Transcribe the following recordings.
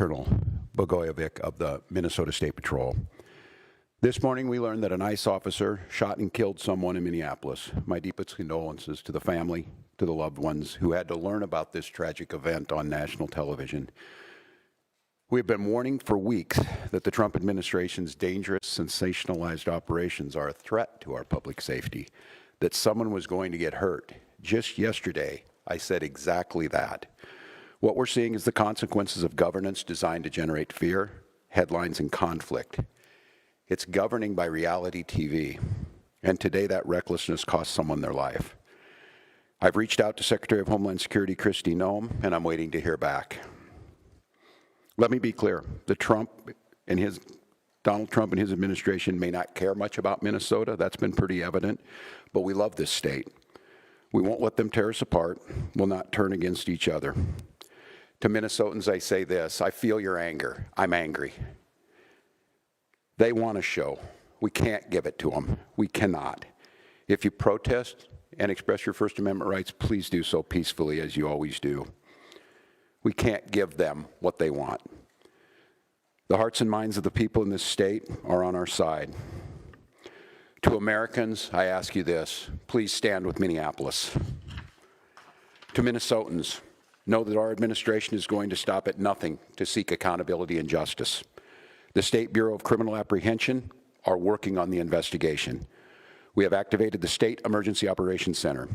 Colonel Bogojevic of the Minnesota State Patrol. This morning we learned that an ICE officer shot and killed someone in Minneapolis. My deepest condolences to the family, to the loved ones who had to learn about this tragic event on national television. We have been warning for weeks that the Trump administration's dangerous, sensationalized operations are a threat to our public safety, that someone was going to get hurt. Just yesterday, I said exactly that. What we're seeing is the consequences of governance designed to generate fear, headlines, and conflict. It's governing by reality TV, and today that recklessness cost someone their life. I've reached out to Secretary of Homeland Security Kristi Noem, and I'm waiting to hear back. Let me be clear, Donald Trump and his administration may not care much about Minnesota. That's been pretty evident, but we love this state. We won't let them tear us apart. We'll not turn against each other. To Minnesotans, I say this: I feel your anger. I'm angry. They want a show. We can't give it to them. We cannot. If you protest and express your First Amendment rights, please do so peacefully, as you always do. We can't give them what they want. The hearts and minds of the people in this state are on our side. To Americans, I ask you this: please stand with Minneapolis. To Minnesotans, know that our administration is going to stop at nothing to seek accountability and justice. The State Bureau of Criminal Apprehension are working on the investigation. We have activated the State Emergency Operations Center.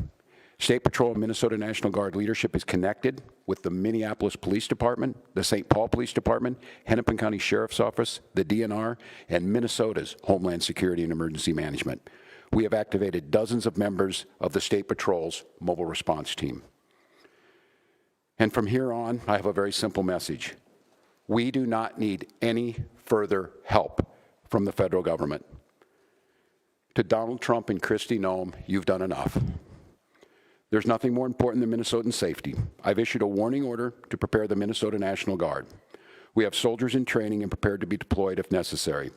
State Patrol and Minnesota National Guard leadership is connected with the Minneapolis Police Department, the St. Paul Police Department, Hennepin County Sheriff's Office, the DNR, and Minnesota's Homeland Security and Emergency Management. We have activated dozens of members of the State Patrol's mobile response team. And from here on, I have a very simple message. We do not need any further help from the federal government. To Donald Trump and Kristi Noem, you've done enough. There's nothing more important than Minnesotan safety. I've issued a warning order to prepare the Minnesota National Guard. We have soldiers in training and prepared to be deployed if necessary.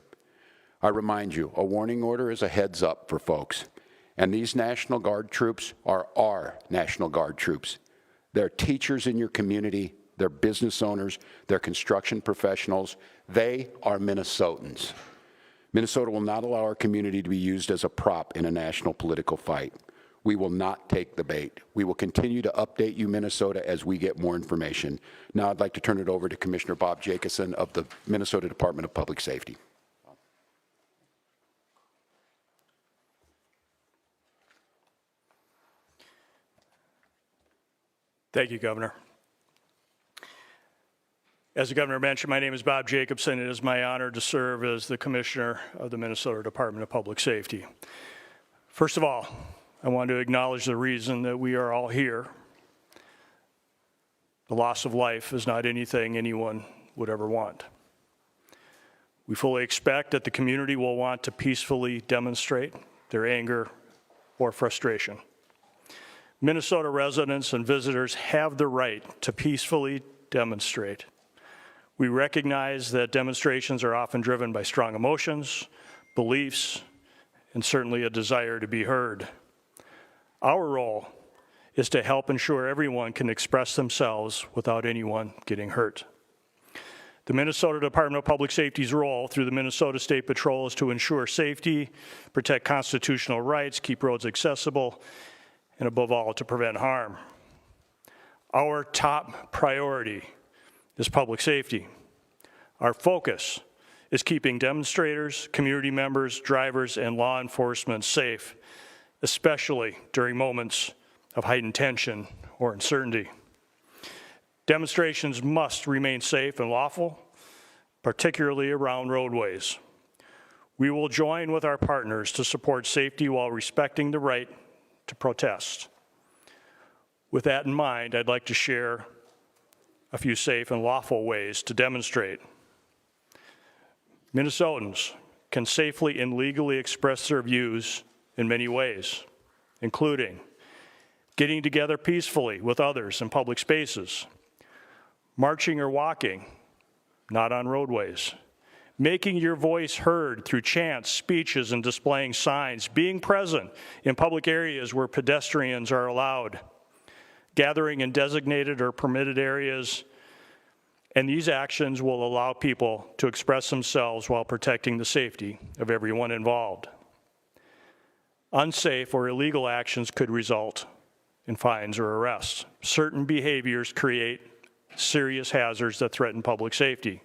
I remind you, a warning order is a heads up for folks. And these National Guard troops are our National Guard troops. They're teachers in your community, they're business owners, they're construction professionals. They are Minnesotans. Minnesota will not allow our community to be used as a prop in a national political fight. We will not take the bait. We will continue to update you, Minnesota, as we get more information. Now I'd like to turn it over to Commissioner Bob Jacobson of the Minnesota Department of Public Safety. Thank you, Governor. As the Governor mentioned, my name is Bob Jacobson. It is my honor to serve as the Commissioner of the Minnesota Department of Public Safety. First of all, I want to acknowledge the reason that we are all here. The loss of life is not anything anyone would ever want. We fully expect that the community will want to peacefully demonstrate their anger or frustration. Minnesota residents and visitors have the right to peacefully demonstrate. We recognize that demonstrations are often driven by strong emotions, beliefs, and certainly a desire to be heard. Our role is to help ensure everyone can express themselves without anyone getting hurt. The Minnesota Department of Public Safety's role through the Minnesota State Patrol is to ensure safety, protect constitutional rights, keep roads accessible, and above all, to prevent harm. Our top priority is public safety. Our focus is keeping demonstrators, community members, drivers, and law enforcement safe, especially during moments of heightened tension or uncertainty. Demonstrations must remain safe and lawful, particularly around roadways. We will join with our partners to support safety while respecting the right to protest. With that in mind, I'd like to share a few safe and lawful ways to demonstrate. Minnesotans can safely and legally express their views in many ways, including getting together peacefully with others in public spaces, marching or walking, not on roadways, making your voice heard through chants, speeches, and displaying signs, being present in public areas where pedestrians are allowed, gathering in designated or permitted areas, And these actions will allow people to express themselves while protecting the safety of everyone involved. Unsafe or illegal actions could result in fines or arrests. Certain behaviors create serious hazards that threaten public safety,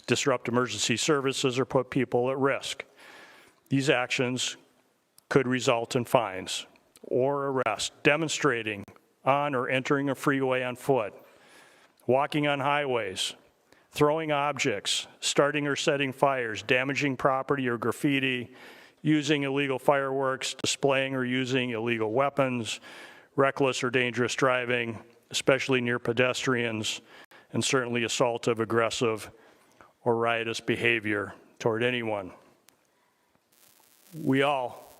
disrupt emergency services, or put people at risk. These actions could result in fines or arrest. Demonstrating on or entering a freeway on foot, walking on highways, throwing objects, starting or setting fires, damaging property or graffiti, using illegal fireworks, displaying or using illegal weapons, reckless or dangerous driving, especially near pedestrians, and certainly assaultive, aggressive, or riotous behavior toward anyone. We all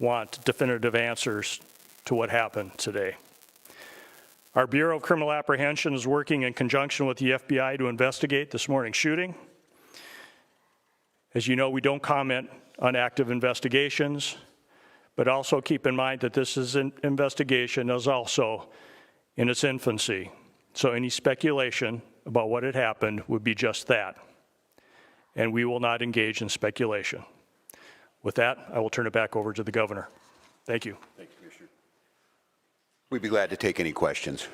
want definitive answers to what happened today. Our Bureau of Criminal Apprehension is working in conjunction with the FBI to investigate this morning's shooting. As you know, we don't comment on active investigations, but also keep in mind that this is an investigation is also in its infancy. So any speculation about what had happened would be just that. And we will not engage in speculation. With that, I will turn it back over to the governor. Thank you. Thank you, Commissioner. We'd be glad to take any questions.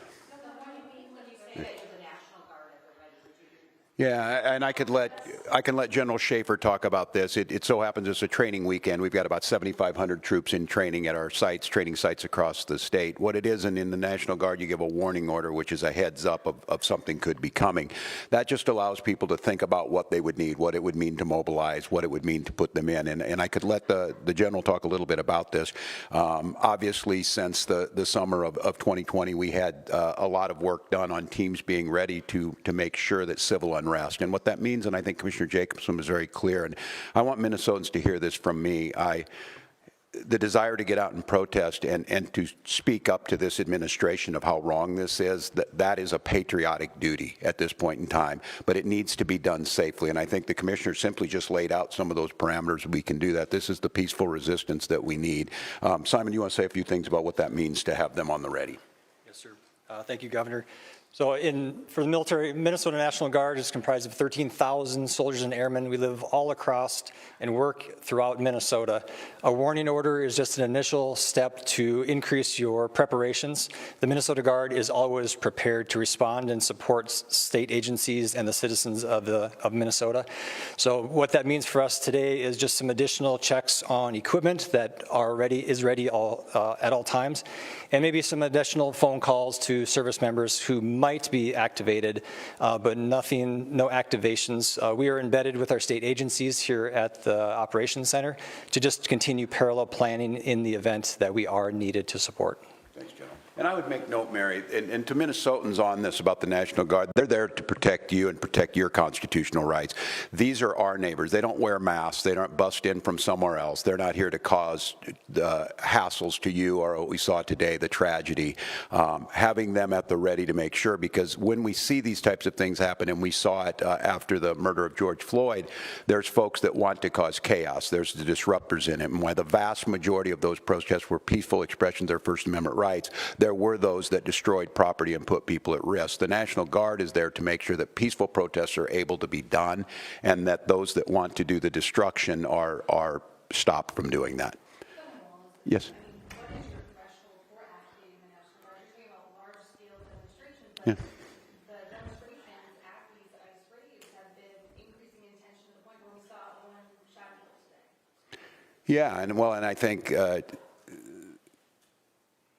Yeah, and I can let General Schaefer talk about this. It so happens it's a training weekend. We've got about 7,500 troops in training at our sites, training sites across the state. What it is, and in the National Guard, you give a warning order, which is a heads up of something could be coming. That just allows people to think about what they would need, what it would mean to mobilize, what it would mean to put them in. And I could let the General talk a little bit about this. Obviously, since the summer of 2020, we had a lot of work done on teams being ready to make sure that civil unrest. And what that means, and I think Commissioner Jacobson was very clear, and I want Minnesotans to hear this from me, the desire to get out and protest and to speak up to this administration of how wrong this is, that is a patriotic duty at this point in time, but it needs to be done safely. And I think the Commissioner simply just laid out some of those parameters. We can do that. This is the peaceful resistance that we need. Simon, you want to say a few things about what that means to have them on the ready? Yes, sir. Thank you, Governor. So for the military, Minnesota National Guard is comprised of 13,000 soldiers and airmen. We live all across and work throughout Minnesota. A warning order is just an initial step to increase your preparations. The Minnesota Guard is always prepared to respond and support state agencies and the citizens of Minnesota. So what that means for us today is just some additional checks on equipment that is ready at all times, and maybe some additional phone calls to service members who might be activated, but no activations. We are embedded with our state agencies here at the Operations Center to just continue parallel planning in the event that we are needed to support. Thanks, General. And I would make note, Mary, and to Minnesotans on this about the National Guard, they're there to protect you and protect your constitutional rights. These are our neighbors. They don't wear masks. They don't bust in from somewhere else. They're not here to cause hassles to you or what we saw today, the tragedy. Having them at the ready to make sure, because when we see these types of things happen, and we saw it after the murder of George Floyd, there's folks that want to cause chaos. There's the disruptors in it. And while the vast majority of those protests were peaceful expressions of their First Amendment rights, there were those that destroyed property and put people at risk. The National Guard is there to make sure that peaceful protests are able to be done and that those that want to do the destruction are stopped from doing that. Yes? Yeah. Yeah, and I think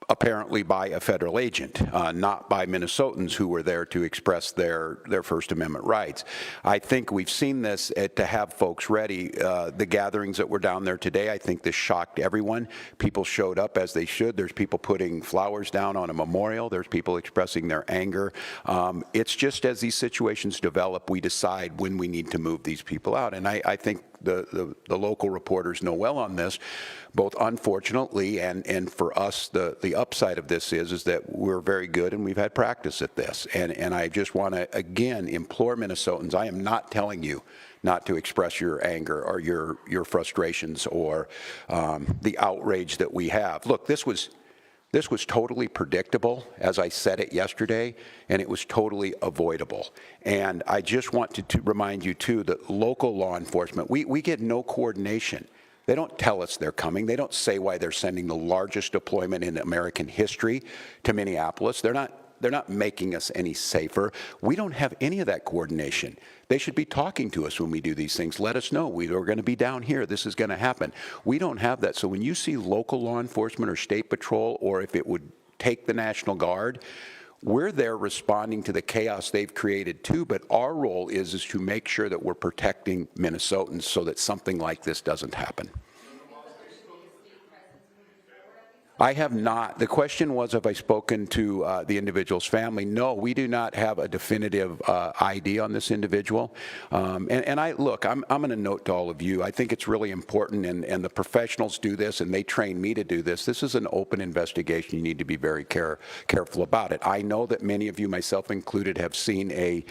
apparently by a federal agent, not by Minnesotans who were there to express their First Amendment rights. I think we've seen this to have folks ready. The gatherings that were down there today, I think this shocked everyone. People showed up as they should. There's people putting flowers down on a memorial. There's people expressing their anger. It's just as these situations develop, we decide when we need to move these people out. And I think the local reporters know well on this, both unfortunately and for us, the upside of this is that we're very good and we've had practice at this. And I just want to, again, implore Minnesotans, I am not telling you not to express your anger or your frustrations or the outrage that we have. Look, this was This was totally predictable, as I said it yesterday, and it was totally avoidable. And I just want to remind you, too, that local law enforcement, we get no coordination. They don't tell us they're coming. They don't say why they're sending the largest deployment in American history to Minneapolis. They're not making us any safer. We don't have any of that coordination. They should be talking to us when we do these things. Let us know. We are going to be down here. This is going to happen. We don't have that. So when you see local law enforcement or state patrol, or if it would take the National Guard, we're there responding to the chaos they've created too, but our role is to make sure that we're protecting Minnesotans so that something like this doesn't happen. I have not. The question was, have I spoken to the individual's family? No, we do not have a definitive ID on this individual. And I'm going to note to all of you, I think it's really important, and the professionals do this, and they train me to do this. This is an open investigation. You need to be very careful about it. I know that many of you, myself included, have seen a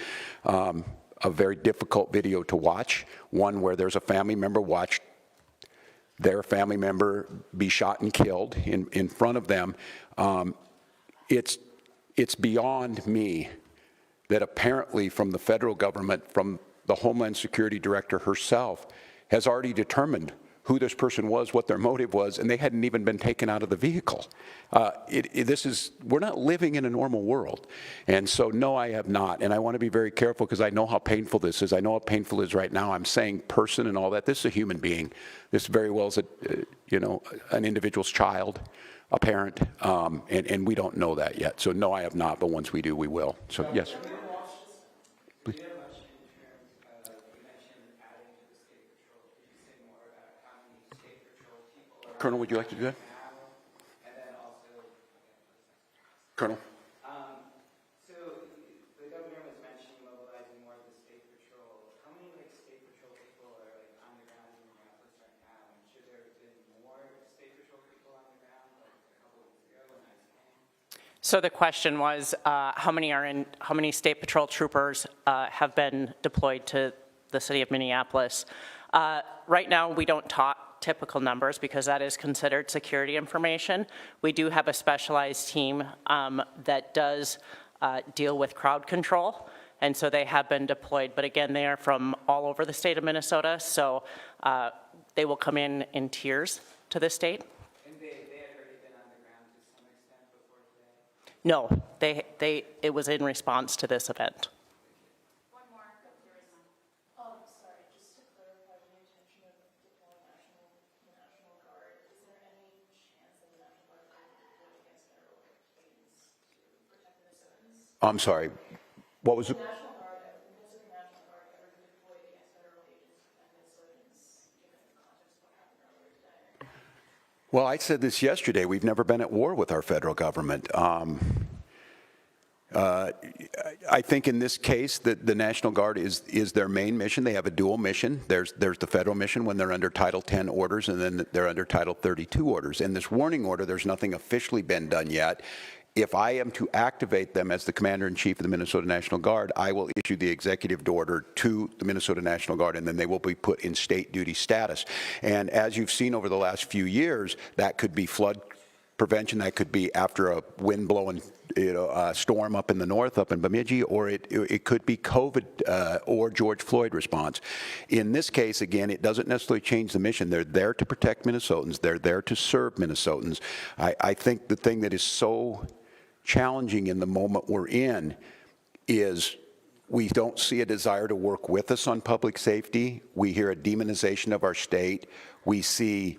very difficult video to watch, one where there's a family member watched their family member be shot and killed in front of them. It's beyond me that apparently from the federal government, from the Homeland Security Director herself, has already determined who this person was, what their motive was, and they hadn't even been taken out of the vehicle. We're not living in a normal world. And so, no, I have not. And I want to be very careful because I know how painful this is. I know how painful it is right now. I'm saying person and all that. This is a human being. This very well is an individual's child, a parent, and we don't know that yet. So, no, I have not, but once we do, we will. So, yes. Please. Colonel, would you like to do that? Colonel? So the governor was mentioning mobilizing more of the state patrol. How many state patrol people are on the ground in Minneapolis right now? And should there have been more state patrol people on the ground like a couple of weeks ago when I came? So the question was, how many state patrol troopers have been deployed to the city of Minneapolis? Right now, we don't talk typical numbers because that is considered security information. We do have a specialized team that does deal with crowd control, and so they have been deployed. But again, they are from all over the state of Minnesota, so they will come in tiers to the state. And they had already been on the ground to some extent before today? No, it was in response to this event. I'm sorry. What was it? Well, I said this yesterday. We've never been at war with our federal government. I think in this case that the National Guard is their main mission. They have a dual mission. There's the federal mission when they're under Title 10 orders, and then they're under Title 32 orders. In this warning order, there's nothing officially been done yet. If I am to activate them as the Commander-in-Chief of the Minnesota National Guard, I will issue the executive order to the Minnesota National Guard, and then they will be put in state duty status. And as you've seen over the last few years, that could be flood prevention, that could be after a wind-blowing storm up in the north, up in Bemidji, or it could be COVID or George Floyd response. In this case, again, it doesn't necessarily change the mission. They're there to protect Minnesotans. They're there to serve Minnesotans. I think the thing that is so challenging in the moment we're in is we don't see a desire to work with us on public safety. We hear a demonization of our state. We see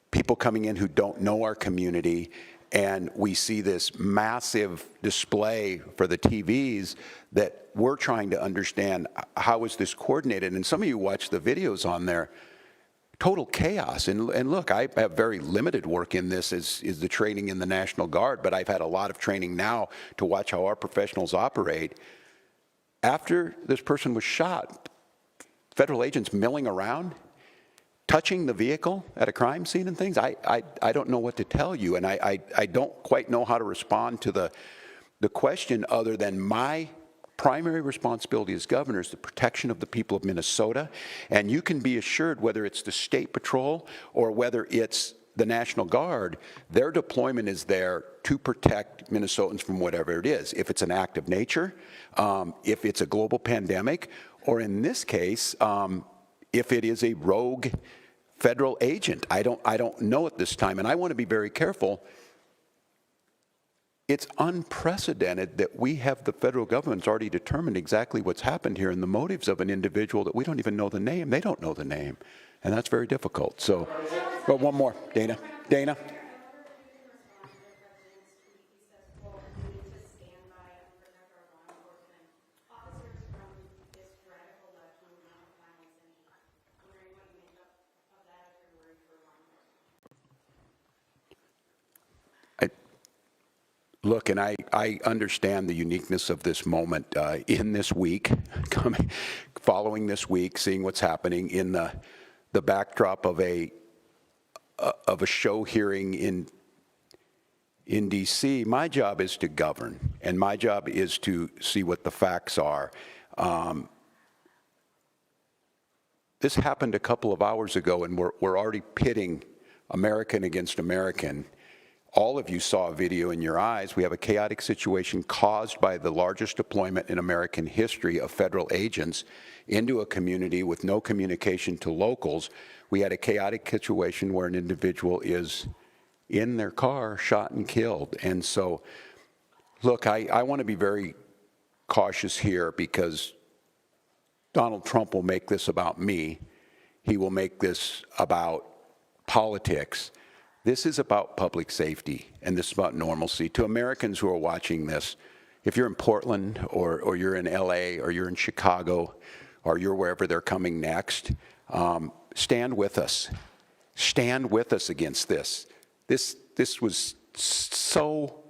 people coming in who don't know our community, and we see this massive display for the TVs that we're trying to understand how is this coordinated. And some of you watch the videos on there, total chaos. And look, I have very limited work in this is the training in the National Guard, but I've had a lot of training now to watch how our professionals operate. After this person was shot, federal agents milling around, touching the vehicle at a crime scene and things, I don't know what to tell you, and I don't quite know how to respond to the question other than my primary responsibility as governor is the protection of the people of Minnesota, and you can be assured whether it's the state patrol or whether it's the National Guard, their deployment is there to protect Minnesotans from whatever it is. If it's an act of nature, if it's a global pandemic, or in this case, if it is a rogue federal agent. I don't know at this time, and I want to be very careful. It's unprecedented that we have the federal government's already determined exactly what's happened here and the motives of an individual that we don't even know the name. They don't know the name, and that's very difficult. So, but one more, Dana. Dana. Look, and I understand the uniqueness of this moment in this week, following this week, seeing what's happening in the backdrop of a show hearing in D.C. My job is to govern, and my job is to see what the facts are. This happened a couple of hours ago, and we're already pitting American against American. All of you saw a video in your eyes. We have a chaotic situation caused by the largest deployment in American history of federal agents into a community with no communication to locals. We had a chaotic situation where an individual is in their car, shot and killed. And so, look, I want to be very cautious here because Donald Trump will make this about me. He will make this about politics. This is about public safety, and this is about normalcy. To Americans who are watching this, if you're in Portland or you're in LA or you're in Chicago or you're wherever they're coming next, stand with us. Stand with us against this. This was so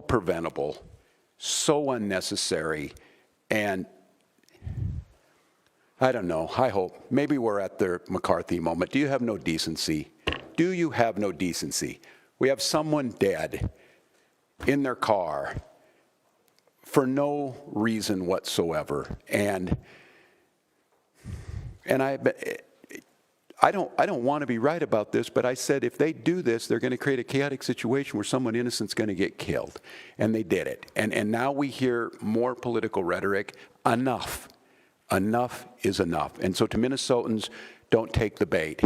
preventable, so unnecessary, and I don't know, I hope. Maybe we're at the McCarthy moment. Do you have no decency? Do you have no decency? We have someone dead in their car for no reason whatsoever. And I don't want to be right about this, but I said if they do this, they're going to create a chaotic situation where someone innocent's going to get killed. And they did it. And now we hear more political rhetoric. Enough. Enough is enough. And so to Minnesotans, don't take the bait.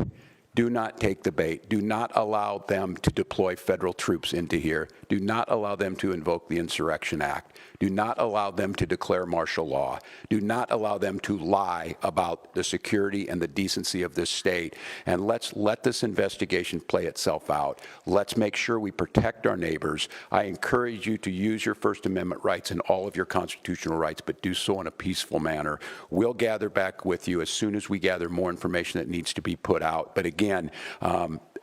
Do not take the bait. Do not allow them to deploy federal troops into here. Do not allow them to invoke the Insurrection Act. Do not allow them to declare martial law. Do not allow them to lie about the security and the decency of this state. And let's let this investigation play itself out. Let's make sure we protect our neighbors. I encourage you to use your First Amendment rights and all of your constitutional rights, but do so in a peaceful manner. We'll gather back with you as soon as we gather more information that needs to be put out. But again,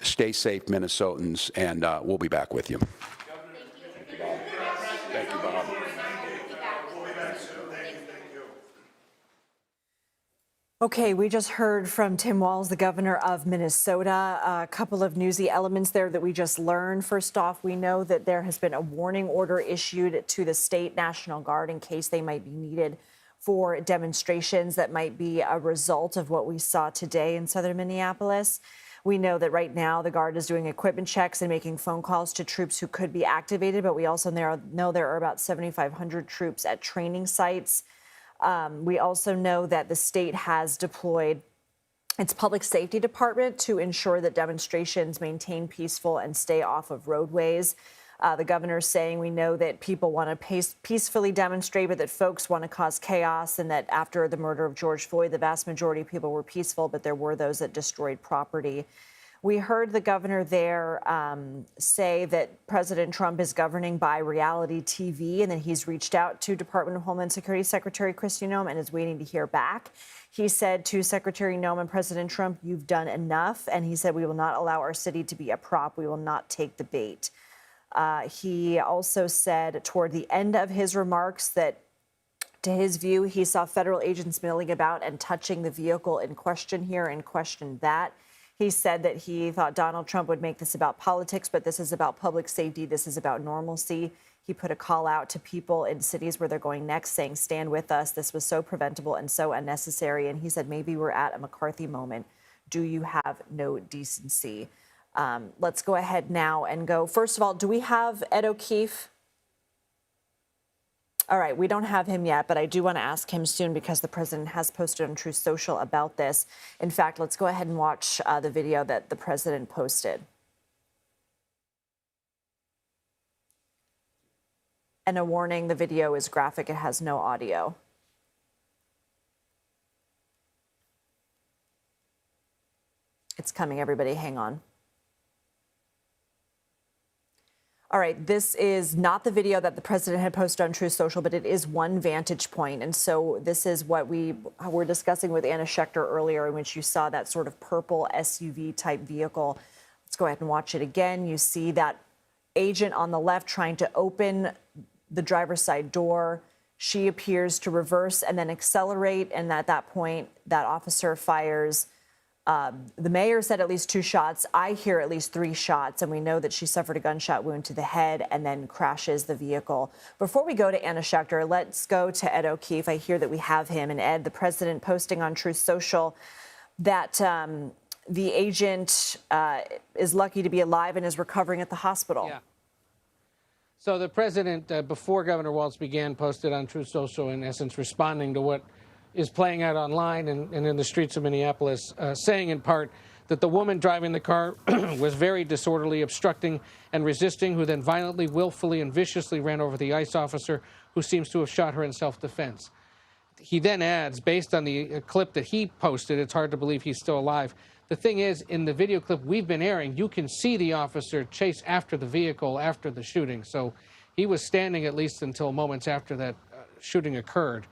stay safe, Minnesotans, and we'll be back with you. Thank you, Bob. Okay, we just heard from Tim Walz, the governor of Minnesota. A couple of newsy elements there that we just learned. First off, we know that there has been a warning order issued to the state National Guard in case they might be needed for demonstrations that might be a result of what we saw today in southern Minneapolis. We know that right now the Guard is doing equipment checks and making phone calls to troops who could be activated, but we also know there are about 7,500 troops at training sites. We also know that the state has deployed its public safety department to ensure that demonstrations maintain peaceful and stay off of roadways. The governor's saying we know that people want to peacefully demonstrate, but that folks want to cause chaos, and that after the murder of George Floyd, the vast majority of people were peaceful, but there were those that destroyed property. We heard the governor there say that President Trump is governing by reality TV, and that he's reached out to Department of Homeland Security Secretary Kristi Noem and is waiting to hear back. He said to Secretary Noem and President Trump, "You've done enough." And he said, "We will not allow our city to be a prop. We will not take the bait." He also said toward the end of his remarks that, to his view, he saw federal agents milling about and touching the vehicle in question here and questioned that. He said that he thought Donald Trump would make this about politics, but this is about public safety. This is about normalcy. He put a call out to people in cities where they're going next, saying, "Stand with us. This was so preventable and so unnecessary." And he said, maybe we're at a McCarthy moment. do you have no decency? Let's go ahead now and go. First of all, do we have Ed O'Keefe? All right, we don't have him yet, but I do want to ask him soon because the president has posted on Truth Social about this. In fact, let's go ahead and watch the video that the president posted. And a warning, the video is graphic, it has no audio. It's coming, everybody, hang on. All right, this is not the video that the president had posted on Truth Social, but it is one vantage point. And so this is what we were discussing with Anna Schechter earlier, in which you saw that sort of purple SUV type vehicle. Let's go ahead and watch it again. You see that agent on the left trying to open the driver's side door. She appears to reverse and then accelerate. And at that point, that officer fires. The mayor said at least 2 shots. I hear at least 3 shots, and we know that she suffered a gunshot wound to the head and then crashes the vehicle. Before we go to Anna Schechter, let's go to Ed O'Keefe. I hear that we have him. And Ed, the president posting on Truth Social that the agent is lucky to be alive and is recovering at the hospital. Yeah. So the president, before Governor Walz began, posted on Truth Social, in essence, responding to what is playing out online and in the streets of Minneapolis, saying in part that the woman driving the car was very disorderly, obstructing and resisting, who then violently, willfully, and viciously ran over the ICE officer, who seems to have shot her in self-defense. He then adds, based on the clip that he posted, it's hard to believe he's still alive. The thing is, in the video clip we've been airing, you can see the officer chase after the vehicle after the shooting. So he was standing at least until moments after that shooting occurred.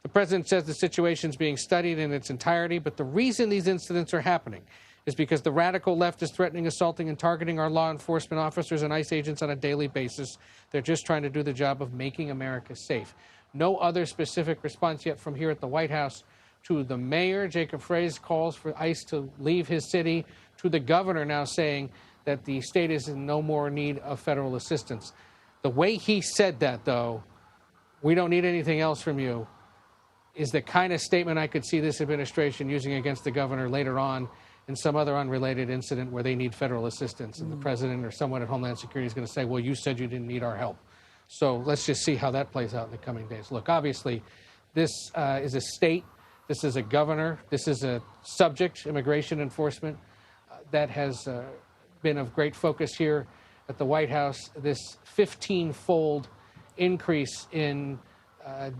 The president says the situation is being studied in its entirety, but the reason these incidents are happening is because the radical left is threatening, assaulting, and targeting our law enforcement officers and ICE agents on a daily basis. They're just trying to do the job of making America safe. No other specific response yet from here at the White House to the mayor. Jacob Frey's calls for ICE to leave his city, to the governor now saying that the state is in no more need of federal assistance. The way he said that, though, we don't need anything else from you, is the kind of statement I could see this administration using against the governor later on in some other unrelated incident where they need federal assistance. And the president or someone at Homeland Security is going to say, well, you said you didn't need our help. So let's just see how that plays out in the coming days. Look, obviously, this is a state, this is a governor, this is a subject, immigration enforcement, that has been of great focus here at the White House. This 15-fold increase in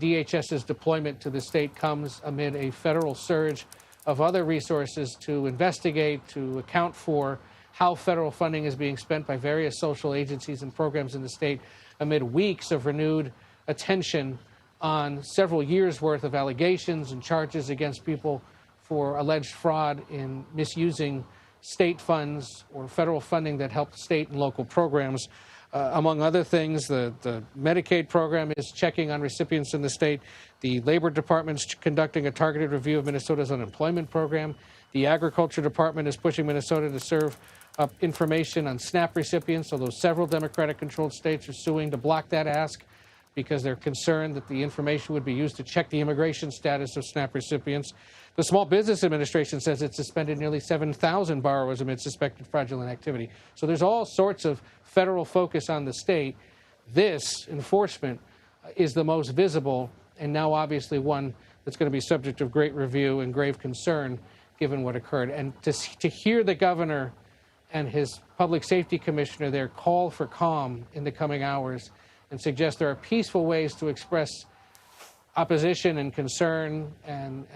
DHS's deployment to the state comes amid a federal surge of other resources to investigate, to account for how federal funding is being spent by various social agencies and programs in the state, amid weeks of renewed attention on several years' worth of allegations and charges against people for alleged fraud in misusing state funds or federal funding that helped state and local programs. Among other things, the Medicaid program is checking on recipients in the state. The Labor Department's conducting a targeted review of Minnesota's unemployment program. The Agriculture Department is pushing Minnesota to serve up information on SNAP recipients, although several Democratic-controlled states are suing to block that ask because they're concerned that the information would be used to check the immigration status of SNAP recipients. The Small Business Administration says it suspended nearly 7,000 borrowers amid suspected fraudulent activity. So there's all sorts of federal focus on the state. This enforcement is the most visible, and now obviously one that's going to be subject of great review and grave concern given what occurred. And to hear the governor and his public safety commissioner there call for calm in the coming hours and suggest there are peaceful ways to express opposition and concern and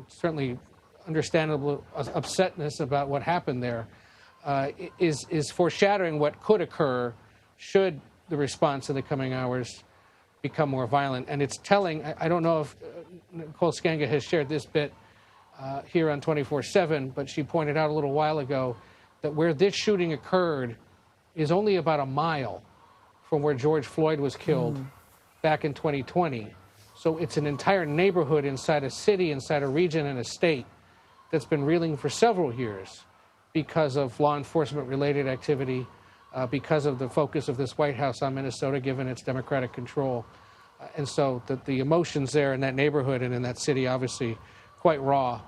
certainly understandable upsetness about what happened there is foreshadowing what could occur should the response in the coming hours become more violent. And it's telling, I don't know if Nicole Skanga has shared this bit here on 24/7, but she pointed out a little while ago that where this shooting occurred is only about a mile from where George Floyd was killed back in 2020. So it's an entire neighborhood inside a city, inside a region, and a state that's been reeling for several years because of law enforcement-related activity, because of the focus of this White House on Minnesota, given its Democratic control. And so the emotions there in that neighborhood and in that city, obviously, quite raw.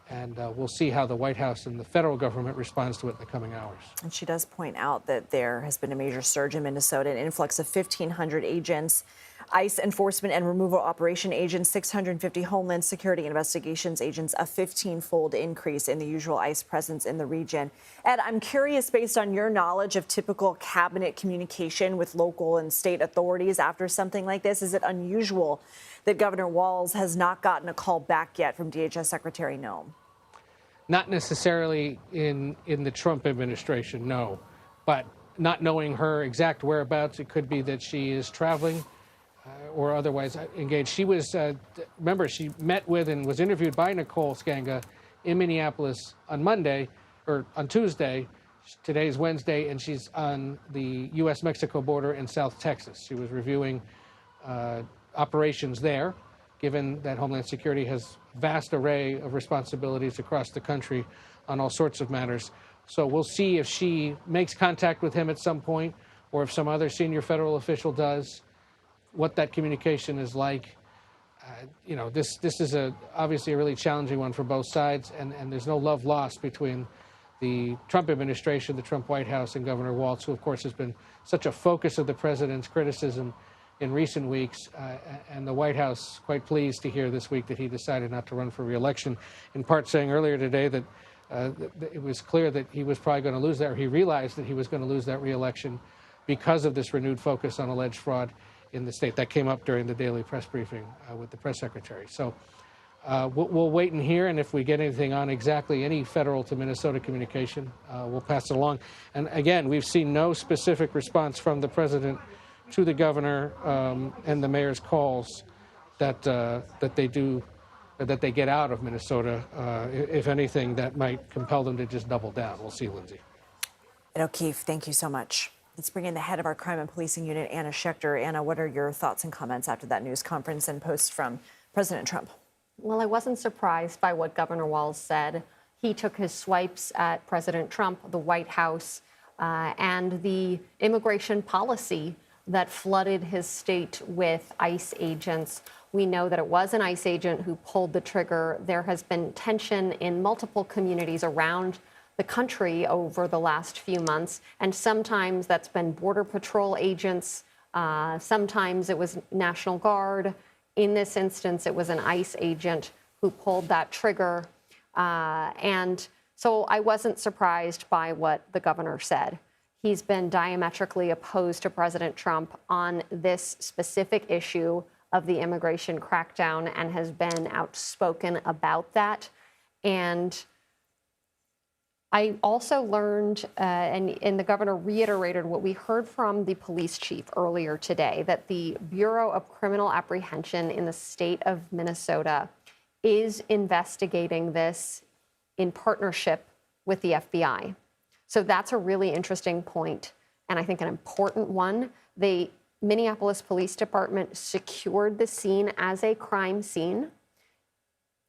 And we'll see how the White House and the federal government responds to it in the coming hours. And she does point out that there has been a major surge in Minnesota, an influx of 1,500 agents, ICE enforcement and removal operation agents, 650 Homeland Security investigations agents, a 15-fold increase in the usual ICE presence in the region. Ed, I'm curious, based on your knowledge of typical cabinet communication with local and state authorities after something like this, is it unusual that Governor Walz has not gotten a call back yet from DHS Secretary Noem? Not necessarily in the Trump administration, no. But not knowing her exact whereabouts, it could be that she is traveling or otherwise engaged. She was, remember, she met with and was interviewed by Nicole Skanga in Minneapolis on Monday, or on Tuesday. Today's Wednesday, and she's on the U.S.-Mexico border in South Texas. She was reviewing operations there, given that Homeland Security has a vast array of responsibilities across the country on all sorts of matters. So we'll see if she makes contact with him at some point, or if some other senior federal official does, what that communication is like. You know, this is obviously a really challenging one for both sides, and there's no love lost between the Trump administration, the Trump White House, and Governor Walz, who, of course, has been such a focus of the president's criticism in recent weeks, and the White House quite pleased to hear this week that he decided not to run for re-election, in part saying earlier today that it was clear that he was probably going to lose that, or he realized that he was going to lose that re-election because of this renewed focus on alleged fraud in the state. That came up during the daily press briefing with the press secretary. So we'll wait and hear, and if we get anything on exactly any federal to Minnesota communication, we'll pass it along. And again, we've seen no specific response from the president to the governor and the mayor's calls that they get out of Minnesota. If anything, that might compel them to just double down. We'll see, Lindsay. Ed O'Keefe, thank you so much. Let's bring in the head of our crime and policing unit, Anna Schechter. Anna, what are your thoughts and comments after that news conference and post from President Trump? Well, I wasn't surprised by what Governor Walz said. He took his swipes at President Trump, the White House, and the immigration policy that flooded his state with ICE agents. We know that it was an ICE agent who pulled the trigger. There has been tension in multiple communities around the country over the last few months, and sometimes that's been Border Patrol agents, sometimes it was National Guard. In this instance, it was an ICE agent who pulled that trigger, and so I wasn't surprised by what the governor said. He's been diametrically opposed to President Trump on this specific issue of the immigration crackdown and has been outspoken about that. And I also learned, and the governor reiterated what we heard from the police chief earlier today, that the Bureau of Criminal Apprehension in the state of Minnesota is investigating this in partnership with the FBI. So that's a really interesting point, and I think an important one. The Minneapolis Police Department secured the scene as a crime scene.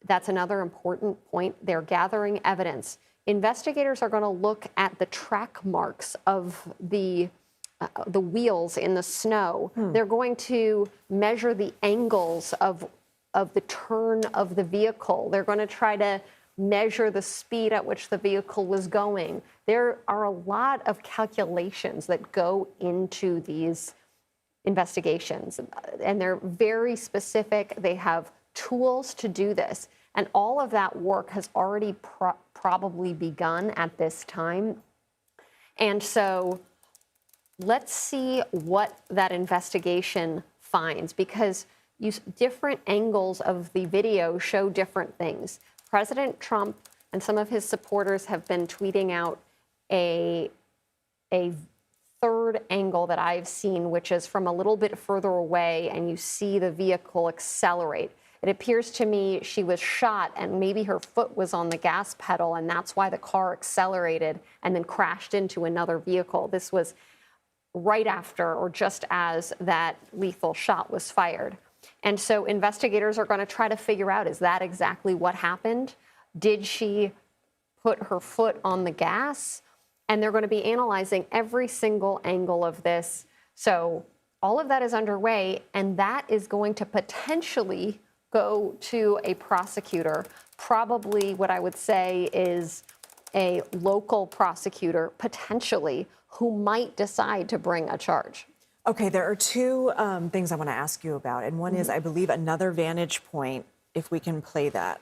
That's another important point. They're gathering evidence. Investigators are going to look at the track marks of the wheels in the snow. They're going to measure the angles of the turn of the vehicle. They're going to try to measure the speed at which the vehicle was going. There are a lot of calculations that go into these investigations, and they're very specific. They have tools to do this, and all of that work has already probably begun at this time. And so let's see what that investigation finds, because different angles of the video show different things. President Trump and some of his supporters have been tweeting out a third angle that I've seen, which is from a little bit further away, and you see the vehicle accelerate. It appears to me she was shot and maybe her foot was on the gas pedal, and that's why the car accelerated and then crashed into another vehicle. This was right after or just as that lethal shot was fired. And so investigators are going to try to figure out, is that exactly what happened? Did she put her foot on the gas? And they're going to be analyzing every single angle of this. So all of that is underway, and that is going to potentially go to a prosecutor, probably what I would say is a local prosecutor, potentially, who might decide to bring a charge. Okay, there are two things I want to ask you about. And one is, I believe, another vantage point, if we can play that.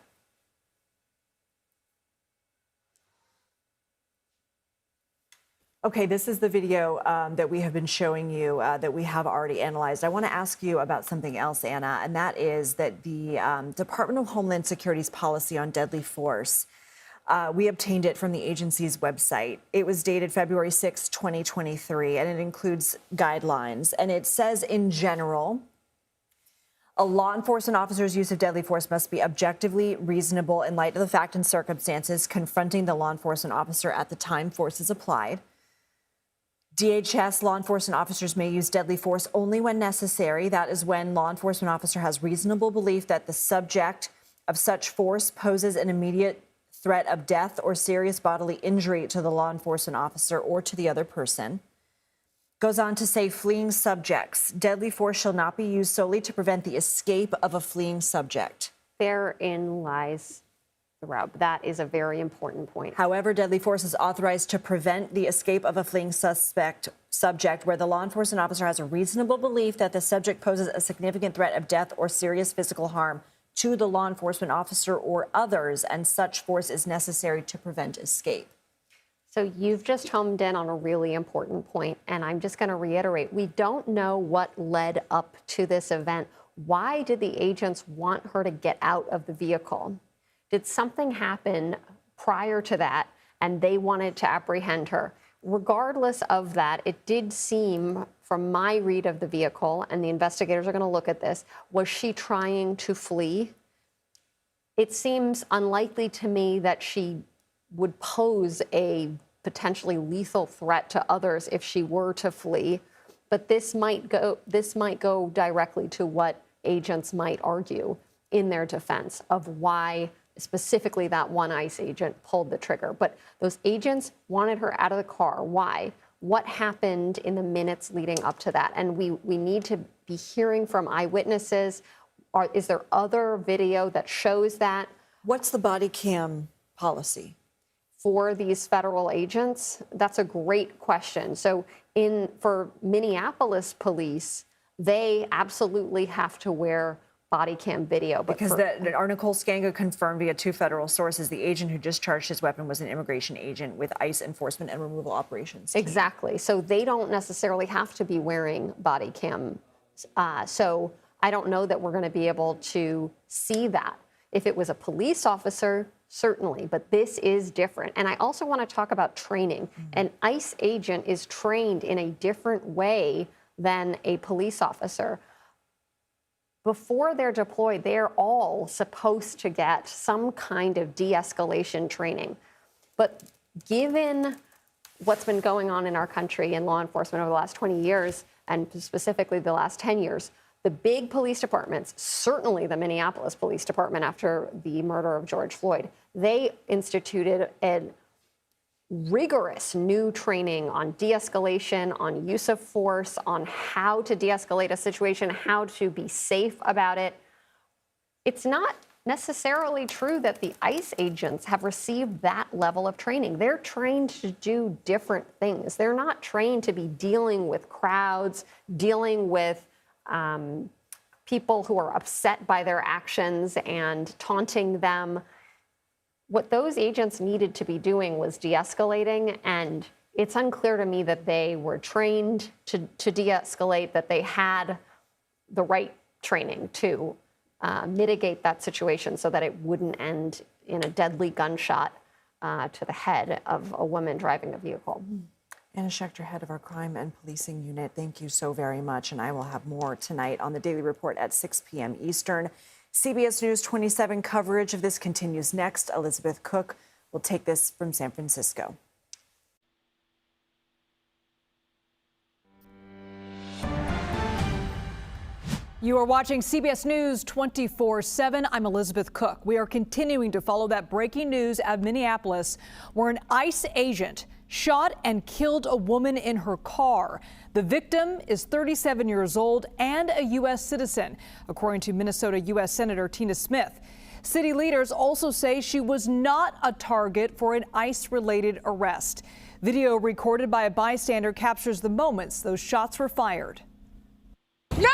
Okay, this is the video that we have been showing you that we have already analyzed. I want to ask you about something else, Anna, and that is that the Department of Homeland Security's policy on deadly force, we obtained it from the agency's website. It was dated February 6, 2023, and it includes guidelines. And it says, in general, a law enforcement officer's use of deadly force must be objectively reasonable in light of the fact and circumstances confronting the law enforcement officer at the time force is applied. DHS law enforcement officers may use deadly force only when necessary. That is when law enforcement officer has reasonable belief that the subject of such force poses an immediate threat of death or serious bodily injury to the law enforcement officer or to the other person. Goes on to say, fleeing subjects. Deadly force shall not be used solely to prevent the escape of a fleeing subject. Therein lies the rub. That is a very important point. However, deadly force is authorized to prevent the escape of a fleeing subject where the law enforcement officer has a reasonable belief that the subject poses a significant threat of death or serious physical harm to the law enforcement officer or others, and such force is necessary to prevent escape. So you've just homed in on a really important point, and I'm just going to reiterate, we don't know what led up to this event. Why did the agents want her to get out of the vehicle? Did something happen prior to that and they wanted to apprehend her? Regardless of that, it did seem, from my read of the vehicle, and the investigators are going to look at this, was she trying to flee? It seems unlikely to me that she would pose a potentially lethal threat to others if she were to flee. But this might go directly to what agents might argue in their defense of why specifically that one ICE agent pulled the trigger. But those agents wanted her out of the car. Why? What happened in the minutes leading up to that? And we need to be hearing from eyewitnesses. Is there other video that shows that? What's the body cam policy for these federal agents? That's a great question. So for Minneapolis police, they absolutely have to wear body cam video. But because Nicole Skanga confirmed via two federal sources the agent who discharged his weapon was an immigration agent with ICE enforcement and removal operations team. Exactly. So they don't necessarily have to be wearing body cam. So I don't know that we're going to be able to see that. If it was a police officer, certainly, but this is different. And I also want to talk about training. An ICE agent is trained in a different way than a police officer. Before they're deployed, they're all supposed to get some kind of de-escalation training. But given what's been going on in our country in law enforcement over the last 20 years, and specifically the last 10 years, the big police departments, certainly the Minneapolis Police Department after the murder of George Floyd, they instituted a rigorous new training on de-escalation, on use of force, on how to de-escalate a situation, how to be safe about it. It's not necessarily true that the ICE agents have received that level of training. They're trained to do different things. They're not trained to be dealing with crowds, dealing with people who are upset by their actions and taunting them. What those agents needed to be doing was de-escalating, and it's unclear to me that they were trained to de-escalate, that they had the right training to mitigate that situation so that it wouldn't end in a deadly gunshot to the head of a woman driving a vehicle. Anna Schechter, head of our crime and policing unit, thank you so very much. And I will have more tonight on the Daily Report at 6 p.m. Eastern. CBS News 27 coverage of this continues next. Elizabeth Cook will take this from San Francisco. You are watching CBS News 24/7. I'm Elizabeth Cook. We are continuing to follow that breaking news out of Minneapolis, where an ICE agent shot and killed a woman in her car. The victim is 37 years old and a U.S. citizen, according to Minnesota U.S. Senator Tina Smith. City leaders also say she was not a target for an ICE-related arrest. Video recorded by a bystander captures the moments those shots were fired. No!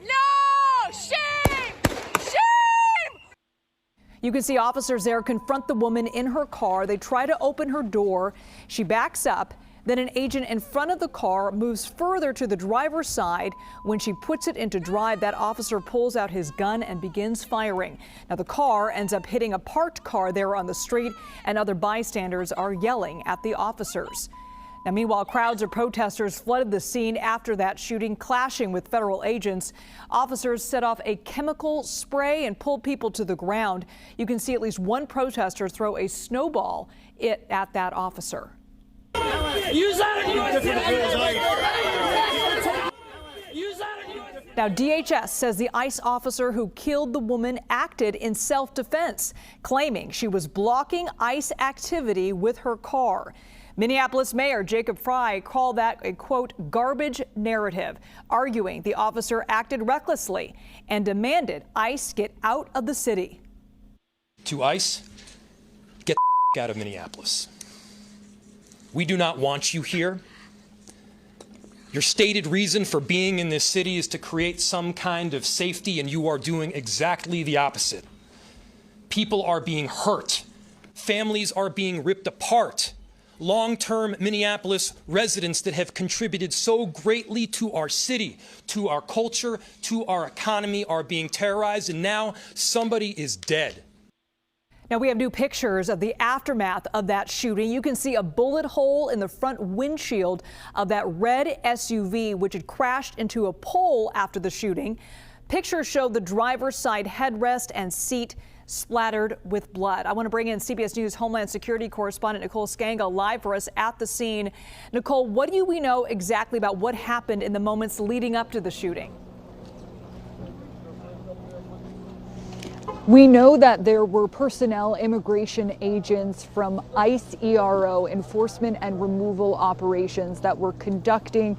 No! Shame! Shame! You can see officers there confront the woman in her car. They try to open her door. She backs up. Then an agent in front of the car moves further to the driver's side. When she puts it into drive, that officer pulls out his gun and begins firing. Now the car ends up hitting a parked car there on the street, and other bystanders are yelling at the officers. Now, meanwhile, crowds of protesters flooded the scene after that shooting, clashing with federal agents. Officers set off a chemical spray and pulled people to the ground. You can see at least one protester throw a snowball at that officer. Now, DHS says the ICE officer who killed the woman acted in self-defense, claiming she was blocking ICE activity with her car. Minneapolis Mayor Jacob Frey called that a, quote, garbage narrative, arguing the officer acted recklessly and demanded ICE get out of the city. To ICE, get the out of Minneapolis. We do not want you here. Your stated reason for being in this city is to create some kind of safety, and you are doing exactly the opposite. People are being hurt. Families are being ripped apart. Long-term Minneapolis residents that have contributed so greatly to our city, to our culture, to our economy are being terrorized, and now somebody is dead. Now we have new pictures of the aftermath of that shooting. You can see a bullet hole in the front windshield of that red SUV, which had crashed into a pole after the shooting. Pictures show the driver's side headrest and seat splattered with blood. I want to bring in CBS News Homeland Security correspondent Nicole Skanga live for us at the scene. Nicole, what do we know exactly about what happened in the moments leading up to the shooting? We know that there were personnel, immigration agents from ICE ERO, enforcement and removal operations, that were conducting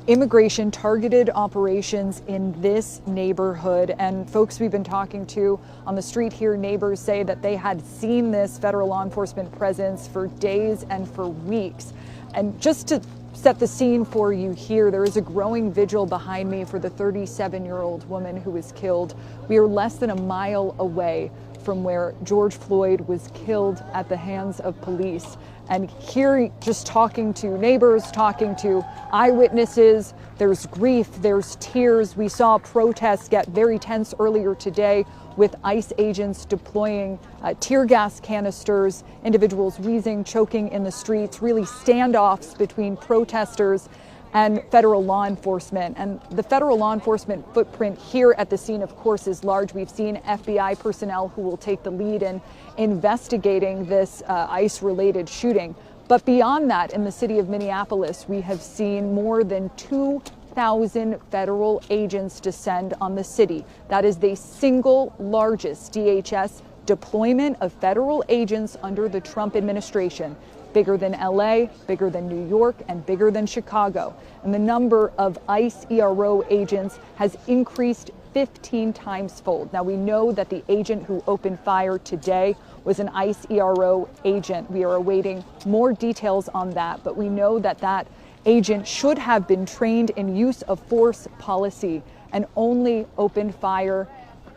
immigration targeted operations in this neighborhood. And folks we've been talking to on the street here, neighbors, say that they had seen this federal law enforcement presence for days and for weeks. And just to set the scene for you here, there is a growing vigil behind me for the 37-year-old woman who was killed. We are less than a mile away from where George Floyd was killed at the hands of police. And here, just talking to neighbors, talking to eyewitnesses, there's grief, there's tears. We saw protests get very tense earlier today with ICE agents deploying tear gas canisters, individuals wheezing, choking in the streets, really standoffs between protesters and federal law enforcement. And the federal law enforcement footprint here at the scene, of course, is large. We've seen FBI personnel who will take the lead in investigating this ICE-related shooting. But beyond that, in the city of Minneapolis, we have seen more than 2,000 federal agents descend on the city. That is the single largest DHS deployment of federal agents under the Trump administration. Bigger than LA, bigger than New York, and bigger than Chicago. And the number of ICE ERO agents has increased 15 times fold. Now, we know that the agent who opened fire today was an ICE ERO agent. We are awaiting more details on that, but we know that that agent should have been trained in use of force policy and only opened fire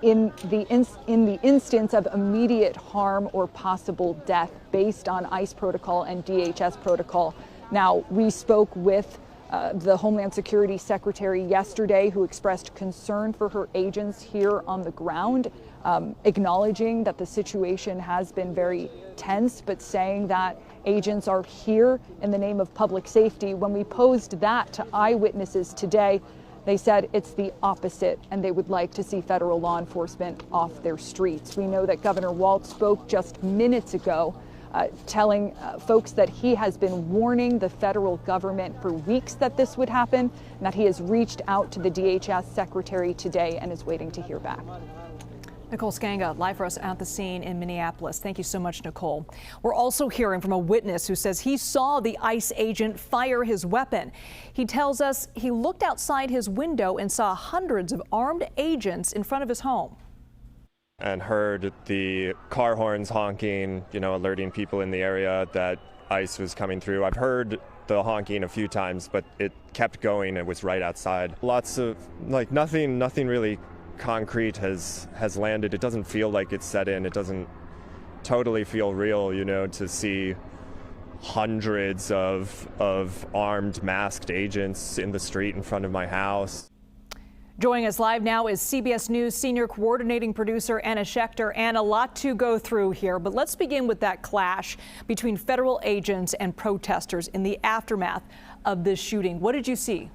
in the instance of immediate harm or possible death based on ICE protocol and DHS protocol. Now, we spoke with the Homeland Security Secretary yesterday, who expressed concern for her agents here on the ground, acknowledging that the situation has been very tense, but saying that agents are here in the name of public safety. When we posed that to eyewitnesses today, they said it's the opposite, and they would like to see federal law enforcement off their streets. We know that Governor Walz spoke just minutes ago, telling folks that he has been warning the federal government for weeks that this would happen, and that he has reached out to the DHS secretary today and is waiting to hear back. Nicole Skanga, live for us at the scene in Minneapolis. Thank you so much, Nicole. We're also hearing from a witness who says he saw the ICE agent fire his weapon. He tells us he looked outside his window and saw hundreds of armed agents in front of his home. And heard the car horns honking, alerting people in the area that ICE was coming through. I've heard the honking a few times, but it kept going. It was right outside. Lots of, nothing really concrete has landed. It doesn't feel like it's set in. It doesn't totally feel real, to see hundreds of armed, masked agents in the street in front of my house. Joining us live now is CBS News senior coordinating producer Anna Schechter. And a lot to go through here, but let's begin with that clash between federal agents and protesters in the aftermath of this shooting. What did you see?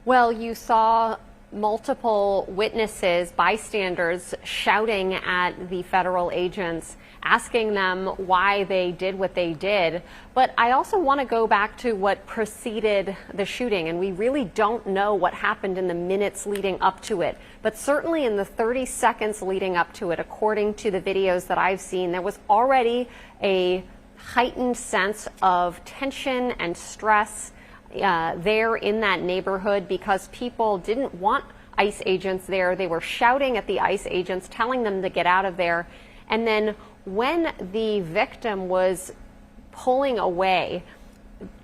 Well, you saw multiple witnesses, bystanders, shouting at the federal agents, asking them why they did what they did. But I also want to go back to what preceded the shooting, and we really don't know what happened in the minutes leading up to it. But certainly in the 30 seconds leading up to it, according to the videos that I've seen, there was already a heightened sense of tension and stress there in that neighborhood because people didn't want ICE agents there. They were shouting at the ICE agents, telling them to get out of there. And then when the victim was pulling away,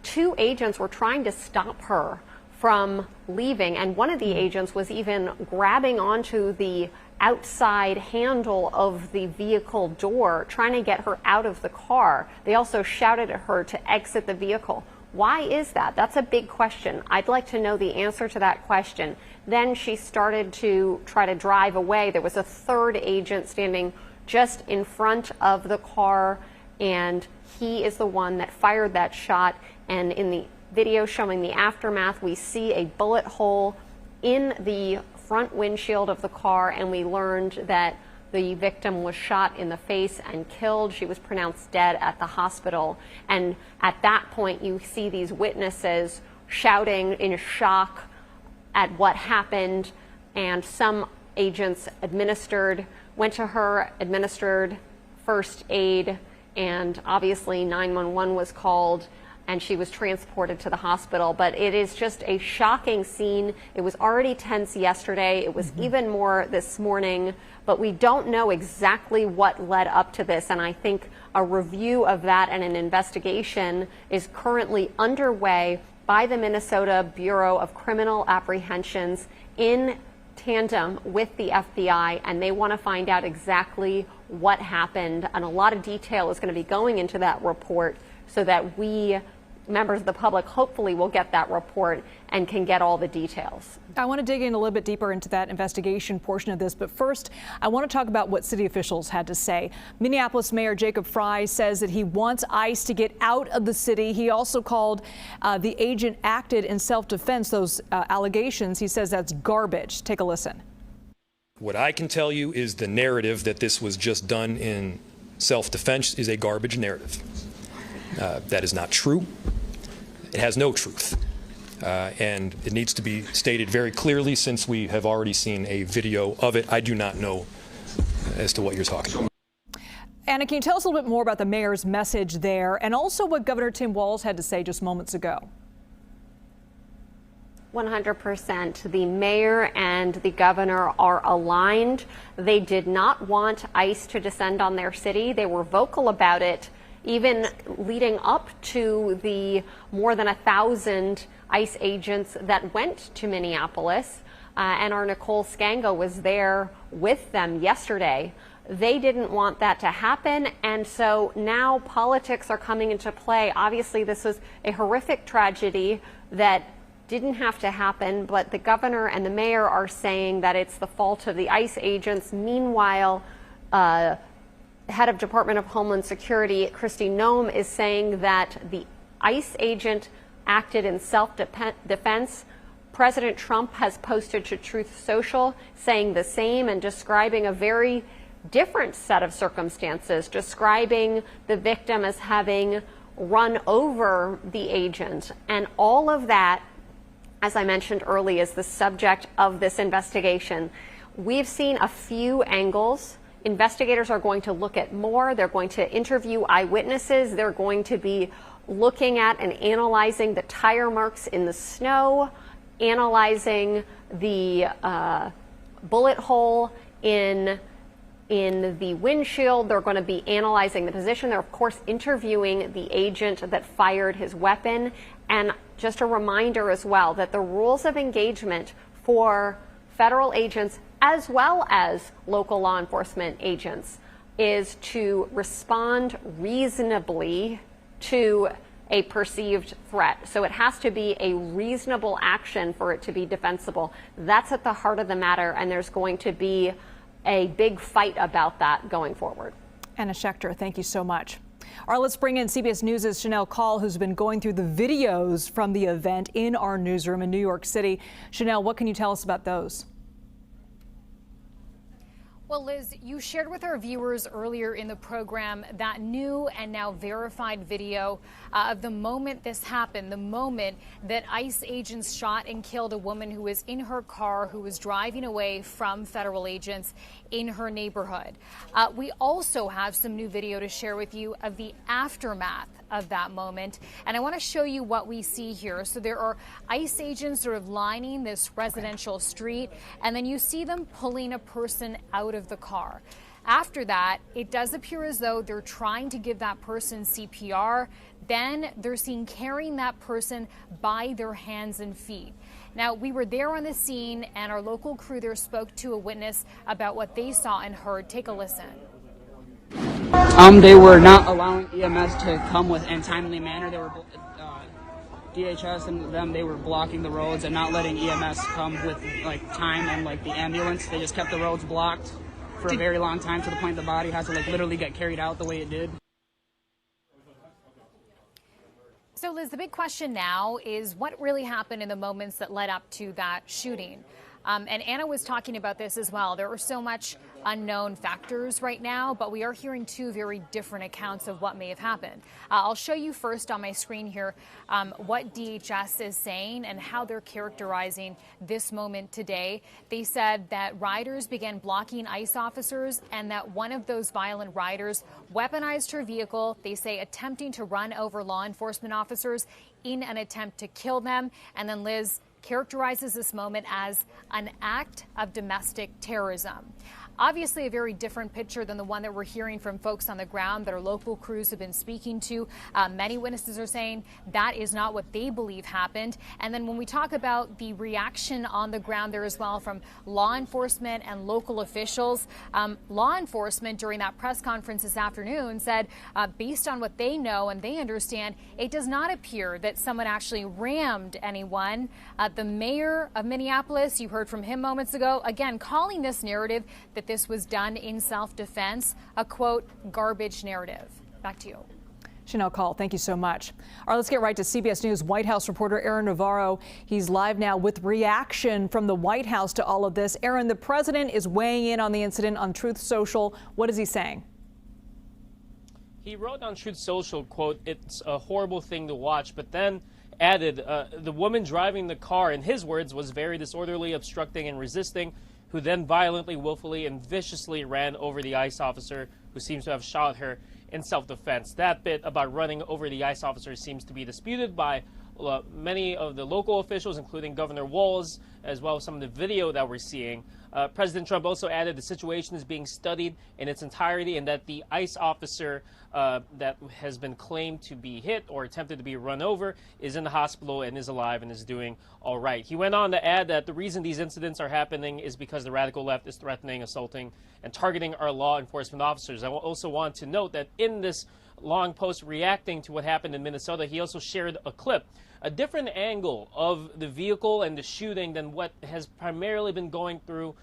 two agents were trying to stop her from leaving. And one of the agents was even grabbing onto the outside handle of the vehicle door, trying to get her out of the car. They also shouted at her to exit the vehicle. Why is that? That's a big question. I'd like to know the answer to that question. Then she started to try to drive away. There was a third agent standing just in front of the car, and he is the one that fired that shot. And in the video showing the aftermath, we see a bullet hole in the front windshield of the car, and we learned that the victim was shot in the face and killed. She was pronounced dead at the hospital. And at that point, you see these witnesses shouting in shock at what happened. And some agents went to her, administered first aid, and obviously 911 was called, and she was transported to the hospital. But it is just a shocking scene. It was already tense yesterday. It was even more this morning, but we don't know exactly what led up to this. And I think a review of that and an investigation is currently underway by the Minnesota Bureau of Criminal Apprehensions in tandem with the FBI, and they want to find out exactly what happened. And a lot of detail is going to be going into that report so that we, members of the public, hopefully will get that report and can get all the details. I want to dig in a little bit deeper into that investigation portion of this, but first I want to talk about what city officials had to say. Minneapolis Mayor Jacob Frey says that he wants ICE to get out of the city. He also called the agent acted in self-defense. Those allegations, he says that's garbage. Take a listen. What I can tell you is the narrative that this was just done in self-defense is a garbage narrative. That is not true. It has no truth. And it needs to be stated very clearly since we have already seen a video of it. I do not know as to what you're talking about. Anna, can you tell us a little bit more about the mayor's message there and also what Governor Tim Walz had to say just moments ago? 100%. The mayor and the governor are aligned. They did not want ICE to descend on their city. They were vocal about it, even leading up to the more than 1,000 ICE agents that went to Minneapolis. And our Nicole Skanga was there with them yesterday. They didn't want that to happen, and so now politics are coming into play. Obviously, this was a horrific tragedy that didn't have to happen, but the governor and the mayor are saying that it's the fault of the ICE agents. Meanwhile, head of Department of Homeland Security, Kristi Noem, is saying that the ICE agent acted in self-defense. President Trump has posted to Truth Social saying the same and describing a very different set of circumstances, describing the victim as having run over the agent. And all of that as I mentioned earlier, is the subject of this investigation. We've seen a few angles. Investigators are going to look at more. They're going to interview eyewitnesses. They're going to be looking at and analyzing the tire marks in the snow, analyzing the bullet hole in the windshield. They're going to be analyzing the position. They're, of course, interviewing the agent that fired his weapon. And just a reminder as well that the rules of engagement for federal agents as well as local law enforcement agents is to respond reasonably to a perceived threat. So it has to be a reasonable action for it to be defensible. That's at the heart of the matter, and there's going to be a big fight about that going forward. Anna Schechter, thank you so much. All right, let's bring in CBS News' Chanel Call, who's been going through the videos from the event in our newsroom in New York City. Chanel, what can you tell us about those? Well, Liz, you shared with our viewers earlier in the program that new and now verified video of the moment this happened, the moment that ICE agents shot and killed a woman who was in her car, who was driving away from federal agents in her neighborhood. We also have some new video to share with you of the aftermath of that moment. And I want to show you what we see here. So there are ICE agents sort of lining this residential street, and then you see them pulling a person out of the car. After that, it does appear as though they're trying to give that person CPR. Then they're seen carrying that person by their hands and feet. Now, we were there on the scene, and our local crew there spoke to a witness about what they saw and heard. Take a listen. They were not allowing EMS to come with in timely manner. They were DHS and them. They were blocking the roads and not letting EMS come with like time and like the ambulance. They just kept the roads blocked for a very long time to the point the body has to like literally get carried out the way it did. So, Liz, the big question now is what really happened in the moments that led up to that shooting. And Anna was talking about this as well. There are so much unknown factors right now, but we are hearing two very different accounts of what may have happened. I'll show you first on my screen here what DHS is saying and how they're characterizing this moment today. They said that riders began blocking ICE officers and that one of those violent riders weaponized her vehicle, they say attempting to run over law enforcement officers in an attempt to kill them. And then Liz characterizes this moment as an act of domestic terrorism. Obviously a very different picture than the one that we're hearing from folks on the ground that our local crews have been speaking to. Many witnesses are saying that is not what they believe happened. And then when we talk about the reaction on the ground there as well from law enforcement and local officials, law enforcement during that press conference this afternoon said based on what they know and they understand, it does not appear that someone actually rammed anyone. The mayor of Minneapolis, you heard from him moments ago, again calling this narrative that this was done in self-defense, a quote, garbage narrative. Back to you. Chanel Call, thank you so much. All right, let's get right to CBS News White House reporter Aaron Navarro. He's live now with reaction from the White House to all of this. Aaron, the president is weighing in on the incident on Truth Social. What is he saying? He wrote on Truth Social, quote, "It's a horrible thing to watch," but then added, the woman driving the car, in his words, was very disorderly, obstructing and resisting, who then violently, willfully, and viciously ran over the ICE officer who seems to have shot her in self-defense. That bit about running over the ICE officer seems to be disputed by many of the local officials, including Governor Walz, as well as some of the video that we're seeing. President Trump also added the situation is being studied in its entirety and that the ICE officer that has been claimed to be hit or attempted to be run over is in the hospital and is alive and is doing all right. He went on to add that the reason these incidents are happening is because the radical left is threatening, assaulting, and targeting our law enforcement officers. I also want to note that in this long post reacting to what happened in Minnesota, he also shared a clip, a different angle of the vehicle and the shooting than what has primarily been going through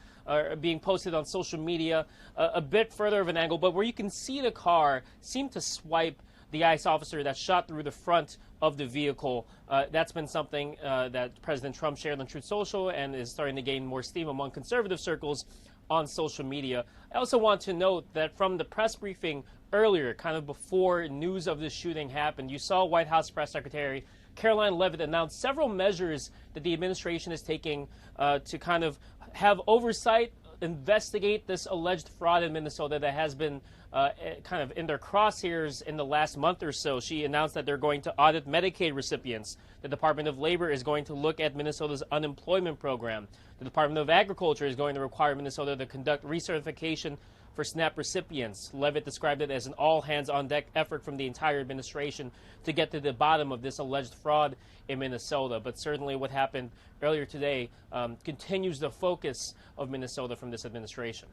being posted on social media, a bit further of an angle, but where you can see the car seem to swipe the ICE officer that shot through the front of the vehicle. That's been something that President Trump shared on Truth Social and is starting to gain more steam among conservative circles on social media. I also want to note that from the press briefing earlier, kind of before news of the shooting happened, you saw White House Press Secretary Caroline Leavitt announced several measures that the administration is taking to kind of have oversight, investigate this alleged fraud in Minnesota that has been kind of in their crosshairs in the last month or so. She announced that they're going to audit Medicaid recipients. The Department of Labor is going to look at Minnesota's unemployment program. The Department of Agriculture is going to require Minnesota to conduct recertification for SNAP recipients. Leavitt described it as an all-hands-on-deck effort from the entire administration to get to the bottom of this alleged fraud in Minnesota. But certainly what happened earlier today continues the focus of Minnesota from this administration.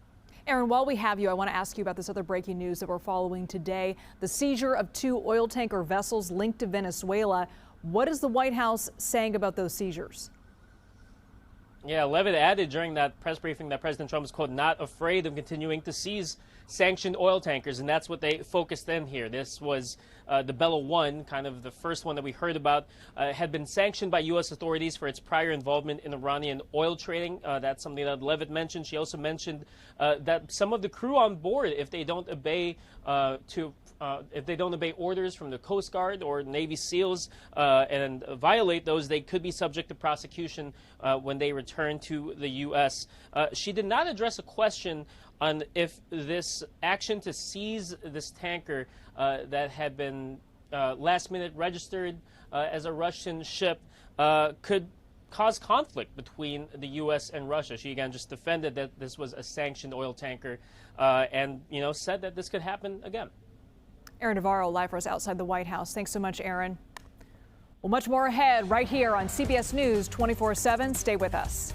Aaron, while we have you, I want to ask you about this other breaking news that we're following today, the seizure of 2 oil tanker vessels linked to Venezuela. What is the White House saying about those seizures? Yeah, Leavitt added during that press briefing that President Trump is, quote, not afraid of continuing to seize sanctioned oil tankers, and that's what they focused in here. This was the Bella 1, kind of the first one that we heard about, had been sanctioned by U.S. authorities for its prior involvement in Iranian oil trading. That's something that Leavitt mentioned. She also mentioned that some of the crew on board, if they don't obey orders from the Coast Guard or Navy SEALs and violate those, they could be subject to prosecution when they return to the U.S. She did not address a question on if this action to seize this tanker that had been last-minute registered as a Russian ship could cause conflict between the U.S. and Russia. She, again, just defended that this was a sanctioned oil tanker and, said that this could happen again. Aaron Navarro, live for us outside the White House. Thanks so much, Aaron. Well, much more ahead right here on CBS News 24/7. Stay with us.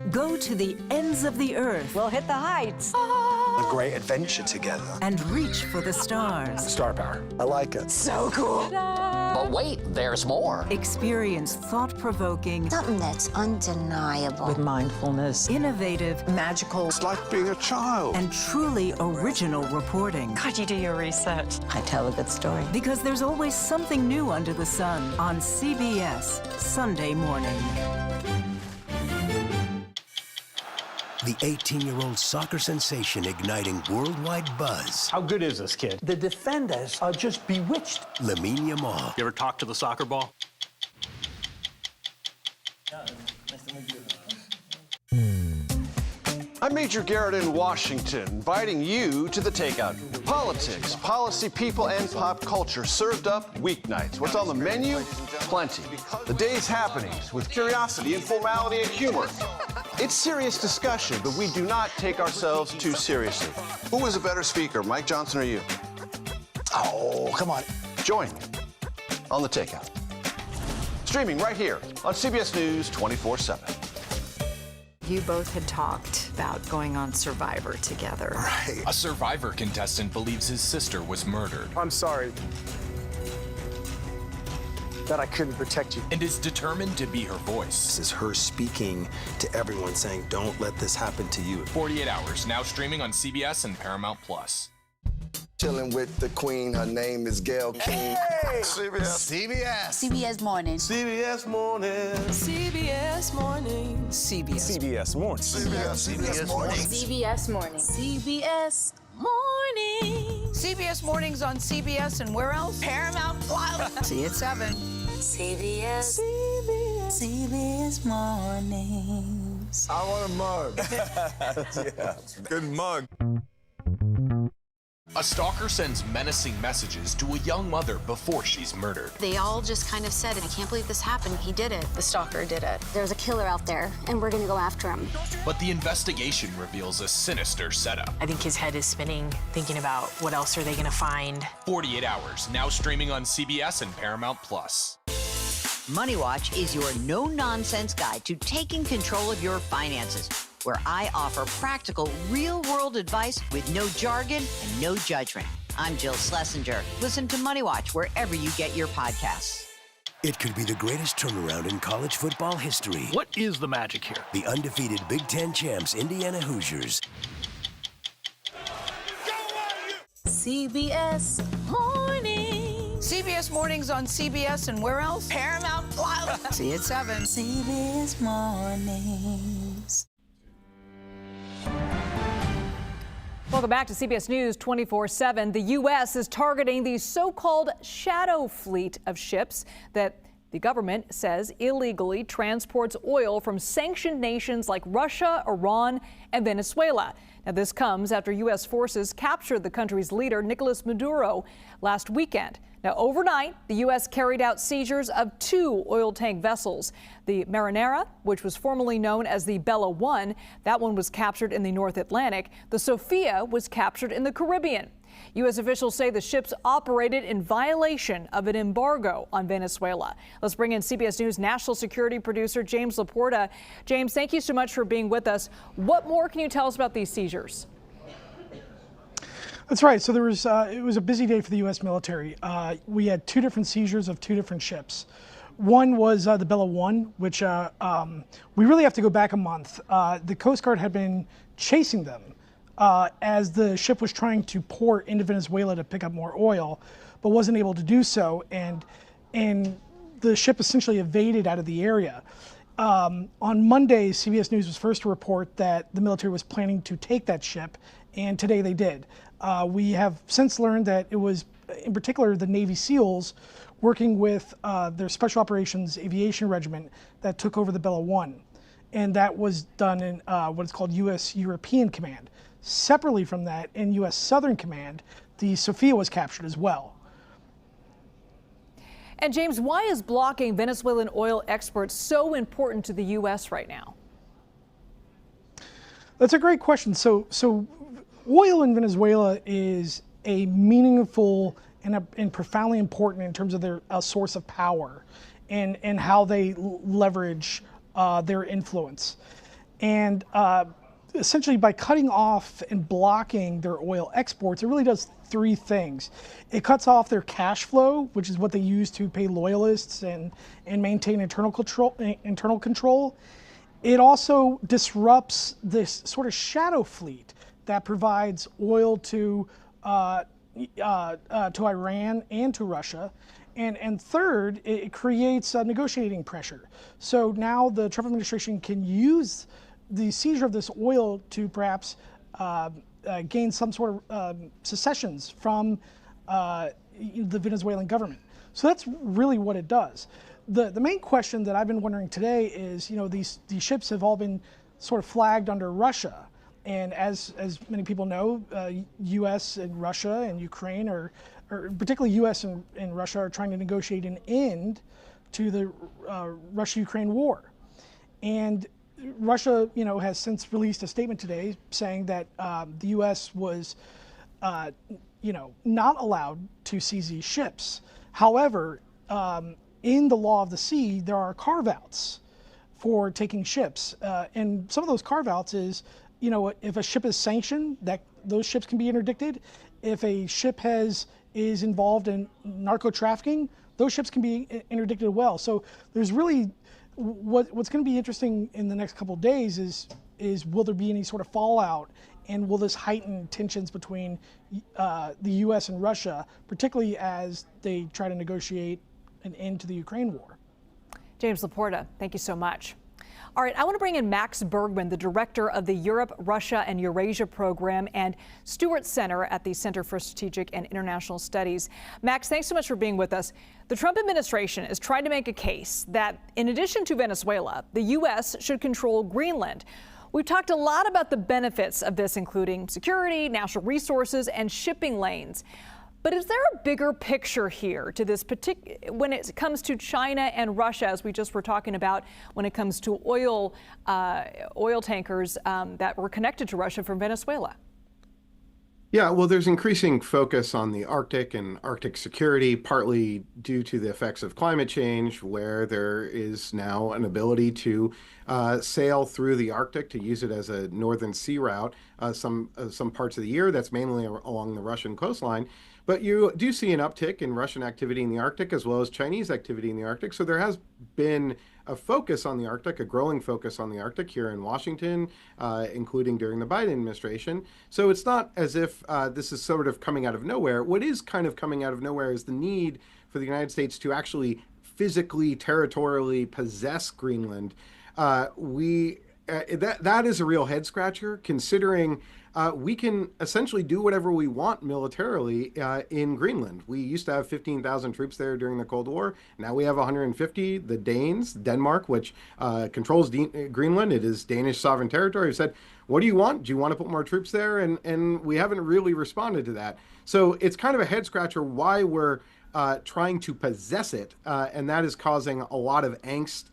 Go to the ends of the earth. We'll hit the heights. A great adventure together. And reach for the stars. Star power. I like it. So cool. But wait, there's more. Experience thought-provoking. Something that's undeniable. With mindfulness. Innovative. Magical. It's like being a child. And truly original reporting. God, you do your research. I tell a good story. Because there's always something new under the sun on CBS Sunday morning. The 18-year-old soccer sensation igniting worldwide buzz. How good is this kid? The defenders are just bewitched. Lamine Yamal. You ever talk to the soccer ball? I'm Major Garrett in Washington, inviting you to the Takeout. Politics, policy, people, and pop culture served up weeknights. What's on the menu? Plenty. The day's happenings with curiosity and formality and humor. It's serious discussion, but we do not take ourselves too seriously. Who is a better speaker, Mike Johnson or you? Oh, come on. Join me on the Takeout. Streaming right here on CBS News 24/7. You both had talked about going on Survivor together. Right. A Survivor contestant believes his sister was murdered. I'm sorry that I couldn't protect you. And is determined to be her voice. This is her speaking to everyone saying, don't let this happen to you. 48 Hours, now streaming on CBS and Paramount+. Chilling with the queen, her name is Gail King. Hey! CBS Morning. CBS Morning. CBS Morning. CBS Morning. CBS Morning. CBS Morning. CBS Morning. CBS Mornings on CBS and where else? Paramount Plus. See you at 7. CBS. CBS Mornings. I want a mug. Yeah, good mug. A stalker sends menacing messages to a young mother before she's murdered. They all just kind of said, I can't believe this happened. He did it. The stalker did it. There's a killer out there, and we're going to go after him. But the investigation reveals a sinister setup. I think his head is spinning, thinking about what else are they going to find. 48 Hours, now streaming on CBS and Paramount+. Money Watch is your no-nonsense guide to taking control of your finances, where I offer practical, real-world advice with no jargon and no judgment. I'm Jill Schlesinger. Listen to Money Watch wherever you get your podcasts. It could be the greatest turnaround in college football history. What is the magic here? The undefeated Big Ten champs, Indiana Hoosiers. CBS Mornings. CBS Mornings on CBS and where else? Paramount. See you at 7. CBS Mornings. Welcome back to CBS News 24/7. The U.S. is targeting the so-called shadow fleet of ships that the government says illegally transports oil from sanctioned nations like Russia, Iran, and Venezuela. Now, this comes after U.S. forces captured the country's leader, Nicolas Maduro, last weekend. Now, overnight, the U.S. carried out seizures of 2 oil tank vessels. The Marinera, which was formerly known as the Bella 1, that one was captured in the North Atlantic. The Sophia was captured in the Caribbean. U.S. officials say the ships operated in violation of an embargo on Venezuela. Let's bring in CBS News national security producer James Laporta. James, thank you so much for being with us. What more can you tell us about these seizures? That's right. So it was a busy day for the U.S. military. We had 2 different seizures of 2 different ships. One was the Bella 1, which we really have to go back a month. The Coast Guard had been chasing them as the ship was trying to port into Venezuela to pick up more oil, but wasn't able to do so, and the ship essentially evaded out of the area. On Monday, CBS News was first to report that the military was planning to take that ship, and today they did. We have since learned that it was, in particular, the Navy SEALs working with their Special Operations Aviation Regiment that took over the Bella 1. And that was done in what is called U.S. European Command. Separately from that, in U.S. Southern Command, the Sophia was captured as well. And James, why is blocking Venezuelan oil exports so important to the U.S. right now? That's a great question. So oil in Venezuela is a meaningful and profoundly important in terms of their source of power and how they leverage their influence. And essentially, by cutting off and blocking their oil exports, it really does 3 things. It cuts off their cash flow, which is what they use to pay loyalists and maintain internal control. It also disrupts this sort of shadow fleet that provides oil to Iran and to Russia. And third, it creates negotiating pressure. So now the Trump administration can use the seizure of this oil to perhaps gain some sort of secessions from the Venezuelan government. So that's really what it does. The main question that I've been wondering today is, these ships have all been sort of flagged under Russia. And as many people know, U.S. and Russia and Ukraine, or particularly U.S. and Russia, are trying to negotiate an end to the Russia-Ukraine war. And Russia, has since released a statement today saying that the U.S. was, not allowed to seize these ships. However, in the law of the sea, there are carve-outs for taking ships, and some of those carve-outs is, if a ship is sanctioned, that those ships can be interdicted. If a ship is involved in narco trafficking, those ships can be interdicted as well. So there's really what's going to be interesting in the next couple of days is will there be any sort of fallout, and will this heighten tensions between the U.S. and Russia, particularly as they try to negotiate an end to the Ukraine war? James Laporta, thank you so much. All right, I want to bring in Max Bergman, the director of the Europe, Russia, and Eurasia program, and Stewart Center at the Center for Strategic and International Studies. Max, thanks so much for being with us. The Trump administration is trying to make a case that, in addition to Venezuela, the U.S. should control Greenland. We've talked a lot about the benefits of this, including security, natural resources, and shipping lanes. But is there a bigger picture here to this when it comes to China and Russia, as we just were talking about, when it comes to oil tankers that were connected to Russia from Venezuela? Yeah, well, there's increasing focus on the Arctic and Arctic security, partly due to the effects of climate change, where there is now an ability to sail through the Arctic, to use it as a northern sea route some parts of the year. That's mainly along the Russian coastline. But you do see an uptick in Russian activity in the Arctic as well as Chinese activity in the Arctic. So there has been a focus on the Arctic, a growing focus on the Arctic here in Washington, including during the Biden administration. So it's not as if this is sort of coming out of nowhere. What is kind of coming out of nowhere is the need for the United States to actually physically, territorially possess Greenland, that is a real head scratcher, considering we can essentially do whatever we want militarily in Greenland. We used to have 15,000 troops there during the Cold War. Now we have 150. The Danes, Denmark, which controls Greenland, it is Danish sovereign territory, have said, what do you want? Do you want to put more troops there? And we haven't really responded to that. So it's kind of a head scratcher why we're trying to possess it. And that is causing a lot of angst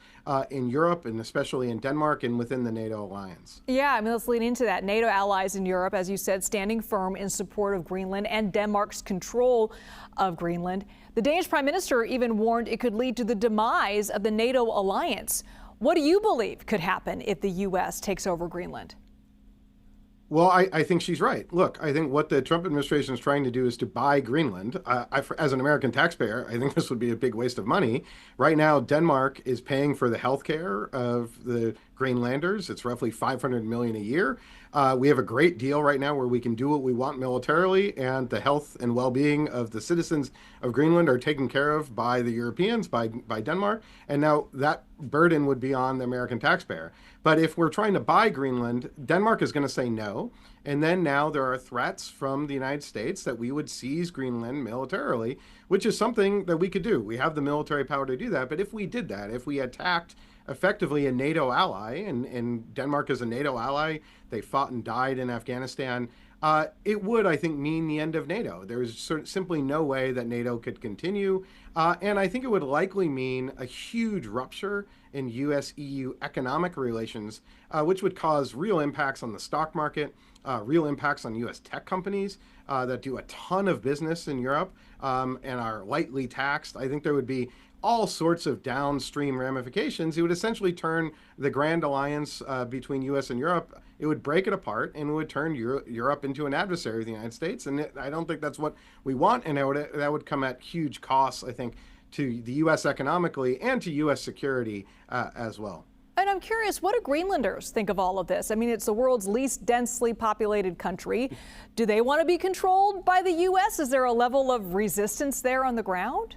in Europe, and especially in Denmark and within the NATO alliance. Yeah, I mean, let's lean into that. NATO allies in Europe, as you said, standing firm in support of Greenland and Denmark's control of Greenland. The Danish Prime Minister even warned it could lead to the demise of the NATO alliance. What do you believe could happen if the U.S. takes over Greenland? Well, I think she's right. Look, I think what the Trump administration is trying to do is to buy Greenland. As an American taxpayer, I think this would be a big waste of money. Right now, Denmark is paying for the health care of the Greenlanders. It's roughly $500 million a year. We have a great deal right now where we can do what we want militarily, and the health and well-being of the citizens of Greenland are taken care of by the Europeans, by Denmark. And now that burden would be on the American taxpayer. But if we're trying to buy Greenland, Denmark is going to say no. And then now there are threats from the United States that we would seize Greenland militarily, which is something that we could do. We have the military power to do that. But if we did that, if we attacked effectively a NATO ally, and Denmark is a NATO ally, they fought and died in Afghanistan, it would, I think, mean the end of NATO. There is simply no way that NATO could continue. And I think it would likely mean a huge rupture in U.S.-EU economic relations, which would cause real impacts on the stock market, real impacts on U.S. tech companies that do a ton of business in Europe and are lightly taxed. I think there would be all sorts of downstream ramifications. It would essentially turn the grand alliance between U.S. and Europe, it would break it apart, and it would turn Europe into an adversary of the United States. And I don't think that's what we want, and that would come at huge costs, I think, to the U.S. economically and to U.S. security as well. And I'm curious, what do Greenlanders think of all of this? I mean, it's the world's least densely populated country. Do they want to be controlled by the U.S.? Is there a level of resistance there on the ground?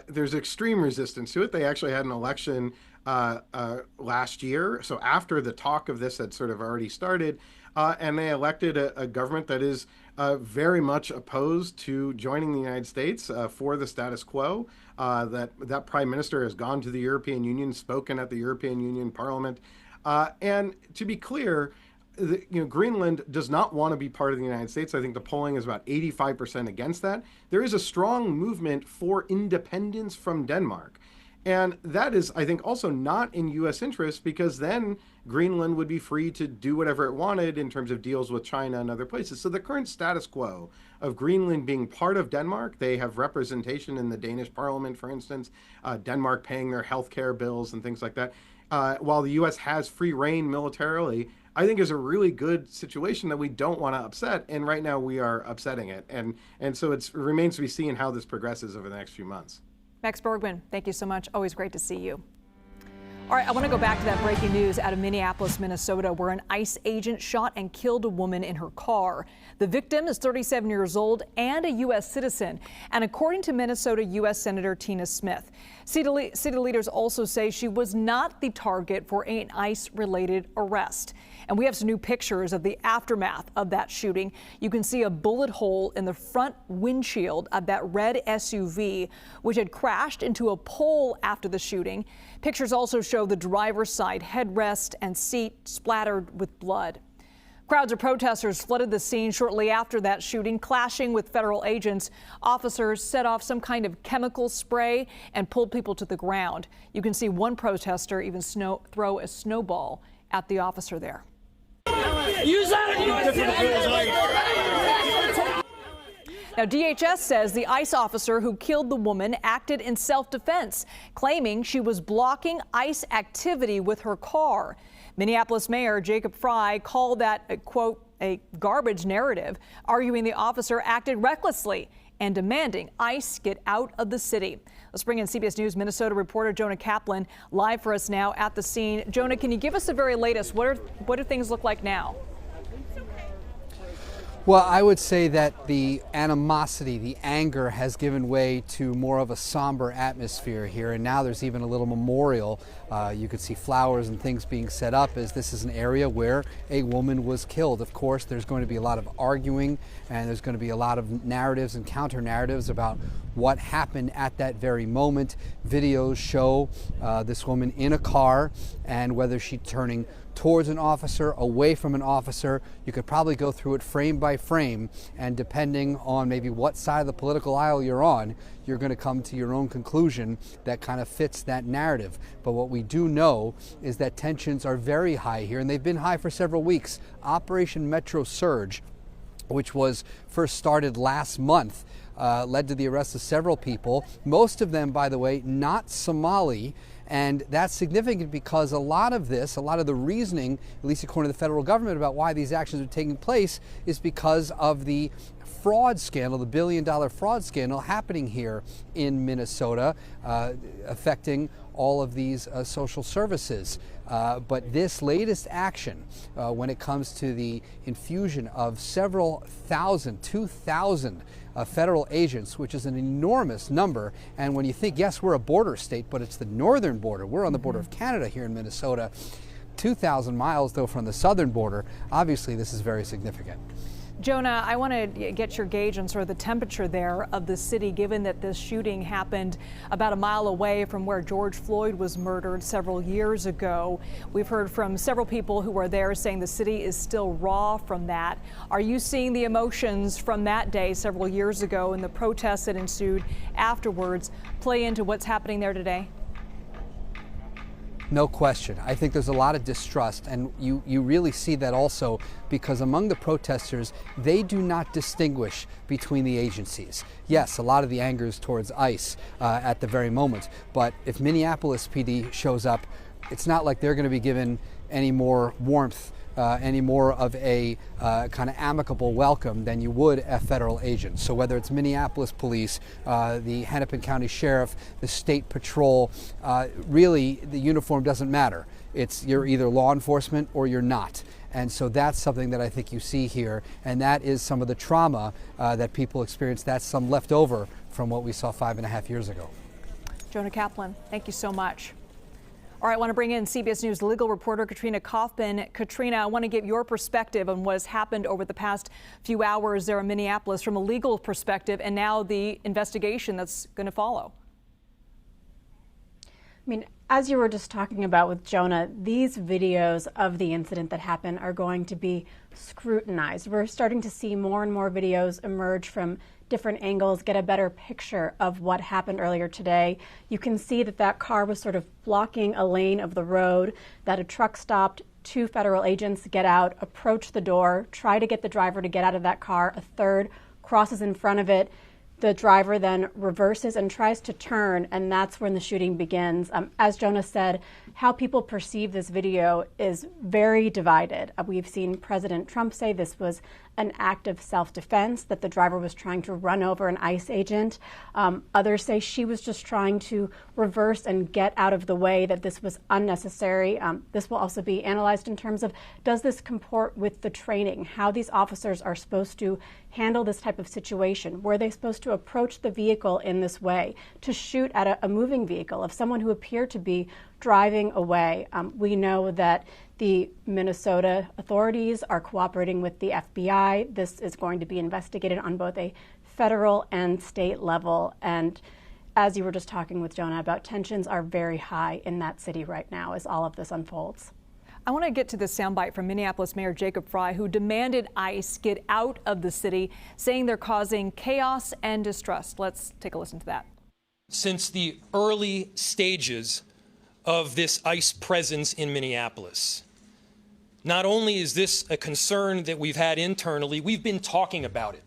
There's extreme resistance to it. They actually had an election last year, so after the talk of this had sort of already started, and they elected a government that is very much opposed to joining the United States for the status quo. That prime minister has gone to the European Union, spoken at the European Union Parliament, and to be clear, Greenland does not want to be part of the United States. I think the polling is about 85% against that. There is a strong movement for independence from Denmark. And that is, I think, also not in U.S. interest, because then Greenland would be free to do whatever it wanted in terms of deals with China and other places. So the current status quo of Greenland being part of Denmark, they have representation in the Danish parliament, for instance, Denmark paying their health care bills and things like that, while the U.S. has free reign militarily, I think is a really good situation that we don't want to upset. And right now we are upsetting it. And so it remains to be seen how this progresses over the next few months. Max Bergman, thank you so much. Always great to see you. All right, I want to go back to that breaking news out of Minneapolis, Minnesota, where an ICE agent shot and killed a woman in her car. The victim is 37 years old and a U.S. citizen. And according to Minnesota U.S. Senator Tina Smith, city leaders also say she was not the target for an ICE-related arrest. And we have some new pictures of the aftermath of that shooting. You can see a bullet hole in the front windshield of that red SUV, which had crashed into a pole after the shooting. Pictures also show the driver's side headrest and seat splattered with blood. Crowds of protesters flooded the scene shortly after that shooting, clashing with federal agents. Officers set off some kind of chemical spray and pulled people to the ground. You can see one protester even throw a snowball at the officer there. Now, DHS says the ICE officer who killed the woman acted in self-defense, claiming she was blocking ICE activity with her car. Minneapolis Mayor Jacob Frey called that, quote, a garbage narrative, arguing the officer acted recklessly and demanding ICE get out of the city. Let's bring in CBS News Minnesota reporter Jonah Kaplan live for us now at the scene. Jonah, can you give us the very latest? What do things look like now? Well, I would say that the animosity, the anger has given way to more of a somber atmosphere here, and now there's even a little memorial. You could see flowers and things being set up as this is an area where a woman was killed. Of course, there's going to be a lot of arguing, and there's going to be a lot of narratives and counter-narratives about what happened at that very moment. Videos show this woman in a car, and whether she's turning towards an officer, away from an officer. You could probably go through it frame by frame, and depending on maybe what side of the political aisle you're on, you're going to come to your own conclusion that kind of fits that narrative. But what we do know is that tensions are very high here, and they've been high for several weeks. Operation Metro Surge, which was first started last month, led to the arrest of several people, most of them, by the way, not Somali. And that's significant because a lot of the reasoning, at least according to the federal government, about why these actions are taking place is because of the fraud scandal, the billion-dollar fraud scandal happening here in Minnesota, affecting all of these social services. But this latest action, when it comes to the infusion of several thousand, 2,000 federal agents, which is an enormous number. And when you think, yes, we're a border state, but it's the northern border. We're on the border of Canada here in Minnesota. 2,000 miles, though, from the southern border. Obviously, this is very significant. Jonah, I want to get your gauge on sort of the temperature there of the city, given that this shooting happened about a mile away from where George Floyd was murdered several years ago. We've heard from several people who were there saying the city is still raw from that. Are you seeing the emotions from that day several years ago and the protests that ensued afterwards play into what's happening there today? No question. I think there's a lot of distrust, and you really see that also because among the protesters, they do not distinguish between the agencies. Yes, a lot of the anger is towards ICE at the very moment, but if Minneapolis PD shows up, it's not like they're going to be given any more warmth, any more of a kind of amicable welcome than you would a federal agent. So whether it's Minneapolis Police, the Hennepin County Sheriff, the State Patrol, really the uniform doesn't matter. You're either law enforcement or you're not. And so that's something that I think you see here, and that is some of the trauma that people experience. That's some left over from what we saw 5.5 years ago. Jonah Kaplan, thank you so much. All right, I want to bring in CBS News legal reporter Katrina Kaufman. Katrina, I want to get your perspective on what has happened over the past few hours there in Minneapolis from a legal perspective, and now the investigation that's going to follow. I mean, as you were just talking about with Jonah, these videos of the incident that happened are going to be scrutinized. We're starting to see more and more videos emerge from different angles, get a better picture of what happened earlier today. You can see that that car was sort of blocking a lane of the road, that a truck stopped, 2 federal agents get out, approach the door, try to get the driver to get out of that car, a third crosses in front of it. The driver then reverses and tries to turn, and that's when the shooting begins. As Jonah said, how people perceive this video is very divided. We've seen President Trump say this was an act of self-defense, that the driver was trying to run over an ICE agent. Others say she was just trying to reverse and get out of the way, that this was unnecessary. This will also be analyzed in terms of, does this comport with the training, how these officers are supposed to handle this type of situation? Were they supposed to approach the vehicle in this way, to shoot at a moving vehicle of someone who appeared to be driving away? We know that the Minnesota authorities are cooperating with the FBI. This is going to be investigated on both a federal and state level. And as you were just talking with Jonah about, tensions are very high in that city right now as all of this unfolds. I want to get to this soundbite from Minneapolis Mayor Jacob Frey, who demanded ICE get out of the city, saying they're causing chaos and distrust. Let's take a listen to that. Since the early stages of this ICE presence in Minneapolis, not only is this a concern that we've had internally, we've been talking about it.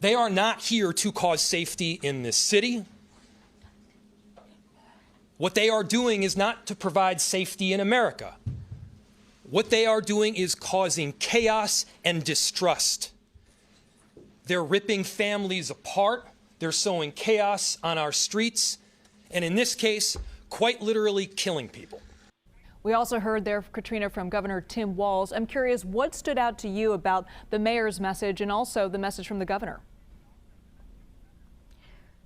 They are not here to cause safety in this city. What they are doing is not to provide safety in America. What they are doing is causing chaos and distrust. They're ripping families apart. They're sowing chaos on our streets. And in this case, quite literally killing people. We also heard there, Katrina, from Governor Tim Walz. I'm curious, what stood out to you about the mayor's message and also the message from the governor?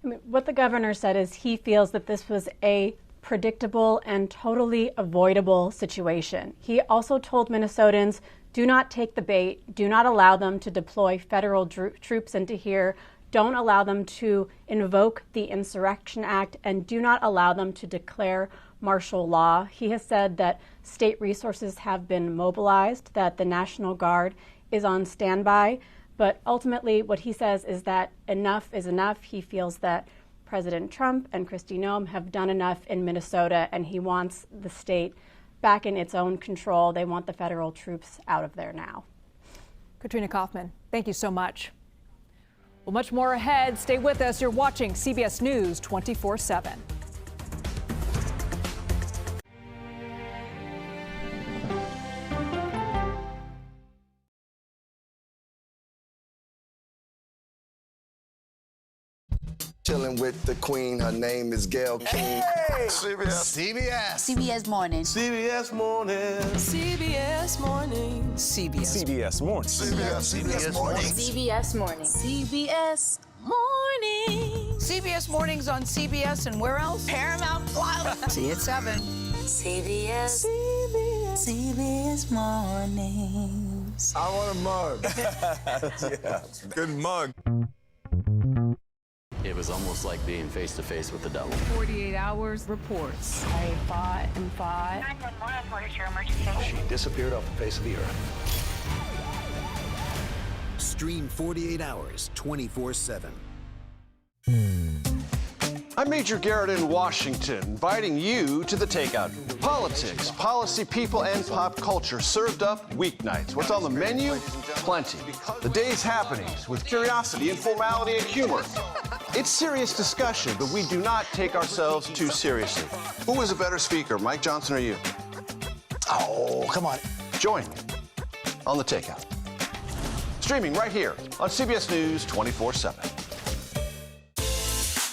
I mean, what the governor said is he feels that this was a predictable and totally avoidable situation. He also told Minnesotans, do not take the bait, do not allow them to deploy federal troops into here, don't allow them to invoke the Insurrection Act, and do not allow them to declare martial law. He has said that state resources have been mobilized, that the National Guard is on standby, but ultimately what he says is that enough is enough. He feels that President Trump and Kristi Noem have done enough in Minnesota, and he wants the state back in its own control. They want the federal troops out of there now. Katrina Kaufman, thank you so much. Well, much more ahead. Stay with us. You're watching CBS News 24/7. Chilling with the queen, her name is Gail King. Hey! CBS. CBS Morning. CBS Morning. CBS Morning. CBS Morning. CBS Morning. CBS Morning. CBS Morning. CBS Mornings on CBS and where else? Paramount. See you at 7. CBS. CBS Mornings. I want a mug. Yeah, good mug. It was almost like being face to face with the devil. 48 hours reports. I fought and fought. 911 reported your emergency. She disappeared off the face of the earth. Stream 48 hours, 24/7. I'm Major Garrett in Washington, inviting you to the takeout. Politics, policy, people, and pop culture served up weeknights. What's on the menu? Plenty. The day's happenings with curiosity, informality, and humor. It's serious discussion, but we do not take ourselves too seriously. Who is a better speaker, Mike Johnson or you? Oh, come on. Join me on the takeout. Streaming right here on CBS News 24/7.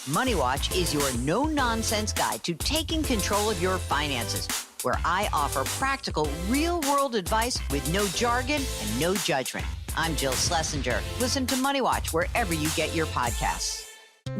Money Watch is your no-nonsense guide to taking control of your finances, where I offer practical, real-world advice with no jargon and no judgment. I'm Jill Schlesinger. Listen to Money Watch wherever you get your podcasts.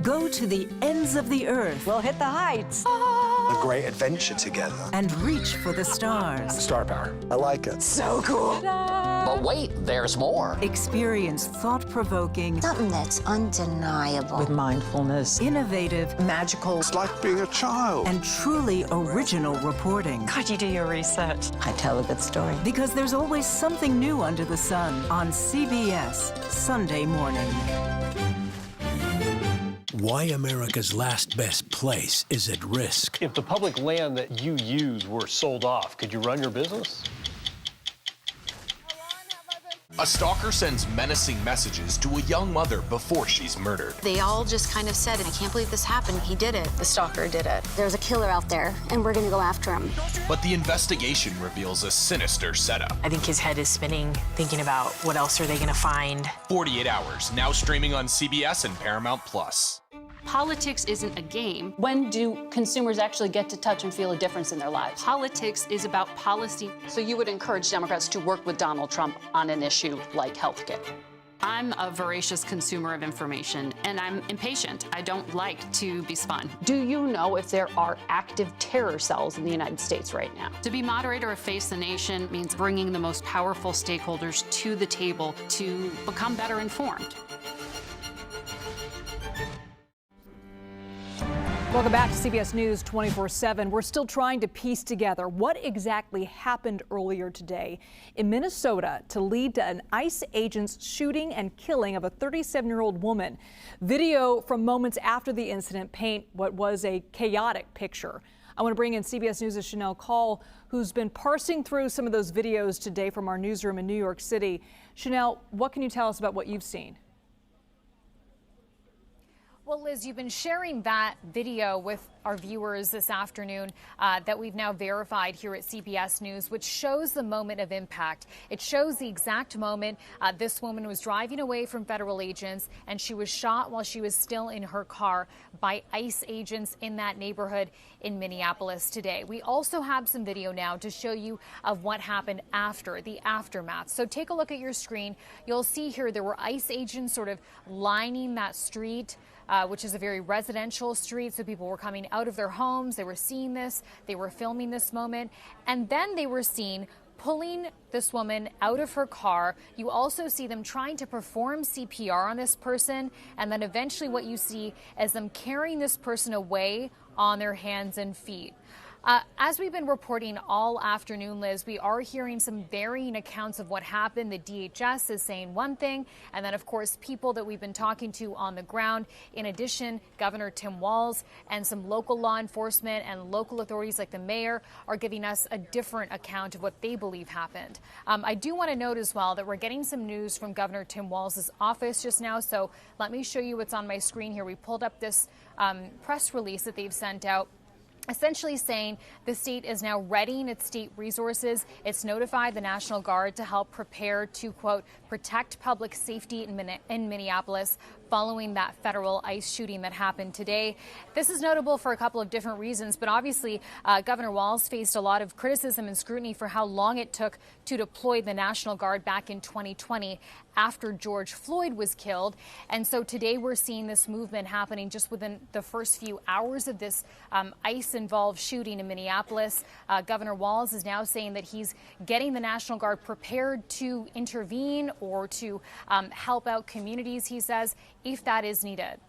Go to the ends of the earth. We'll hit the heights. A great adventure together. And reach for the stars. Star power. I like it. So cool. But wait, there's more. Experience thought-provoking, Something that's undeniable. With mindfulness. innovative, Magical. It's like being a child. and truly original reporting. God, you do your research. I tell a good story. Because there's always something new under the sun on CBS Sunday morning. Why America's last best place is at risk. If the public land that you use were sold off, could you run your business? A stalker sends menacing messages to a young mother before she's murdered. They all just kind of said, I can't believe this happened. He did it. The stalker did it. There's a killer out there, and we're gonna go after him. But the investigation reveals a sinister setup. I think his head is spinning, thinking about what else are they going to find. 48 hours, now streaming on CBS and Paramount+. Politics isn't a game. When do consumers actually get to touch and feel a difference in their lives? Politics is about policy. So you would encourage Democrats to work with Donald Trump on an issue like healthcare? I'm a voracious consumer of information, and I'm impatient. I don't like to be spun. Do you know if there are active terror cells in the United States right now? To be moderator of Face the Nation means bringing the most powerful stakeholders to the table to become better informed. Welcome back to CBS News 24/7. We're still trying to piece together what exactly happened earlier today in Minnesota to lead to an ICE agent's shooting and killing of a 37-year-old woman. Video from moments after the incident paint what was a chaotic picture. I want to bring in CBS News' Chanel Call, who's been parsing through some of those videos today from our newsroom in New York City. Chanel, what can you tell us about what you've seen? Well, Liz, you've been sharing that video with our viewers this afternoon that we've now verified here at CBS News, which shows the moment of impact. It shows the exact moment this woman was driving away from federal agents, and she was shot while she was still in her car by ICE agents in that neighborhood in Minneapolis today. We also have some video now to show you of what happened after, the aftermath. So take a look at your screen. You'll see here there were ICE agents sort of lining that street, which is a very residential street. So people were coming out of their homes. They were seeing this. They were filming this moment. And then they were seen pulling this woman out of her car. You also see them trying to perform CPR on this person. And then eventually what you see is them carrying this person away on their hands and feet. As we've been reporting all afternoon, Liz, we are hearing some varying accounts of what happened. The DHS is saying one thing, and then, of course, people that we've been talking to on the ground. In addition, Governor Tim Walz and some local law enforcement and local authorities like the mayor are giving us a different account of what they believe happened. I do want to note as well that we're getting some news from Governor Tim Walz's office just now, so let me show you what's on my screen here. We pulled up this press release that they've sent out, essentially saying the state is now readying its state resources. It's notified the National Guard to help prepare to, quote, protect public safety in Minneapolis following that federal ICE shooting that happened today. This is notable for a couple of different reasons, but obviously Governor Walz faced a lot of criticism and scrutiny for how long it took to deploy the National Guard back in 2020 after George Floyd was killed. And so today we're seeing this movement happening just within the first few hours of this ICE-involved shooting in Minneapolis. Governor Walz is now saying that he's getting the National Guard prepared to intervene or to help out communities, he says, if that is needed.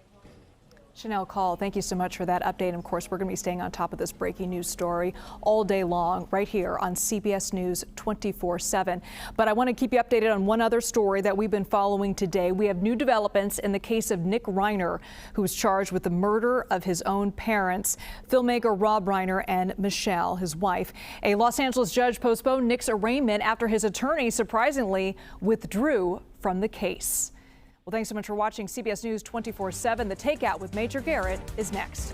Chanel Call, thank you so much for that update. And of course, we're going to be staying on top of this breaking news story all day long right here on CBS News 24/7. But I want to keep you updated on one other story that we've been following today. We have new developments in the case of Nick Reiner, who was charged with the murder of his own parents, filmmaker Rob Reiner and Michelle, his wife. A Los Angeles judge postponed Nick's arraignment after his attorney surprisingly withdrew from the case. Well, thanks so much for watching CBS News 24/7. The Takeout with Major Garrett is next.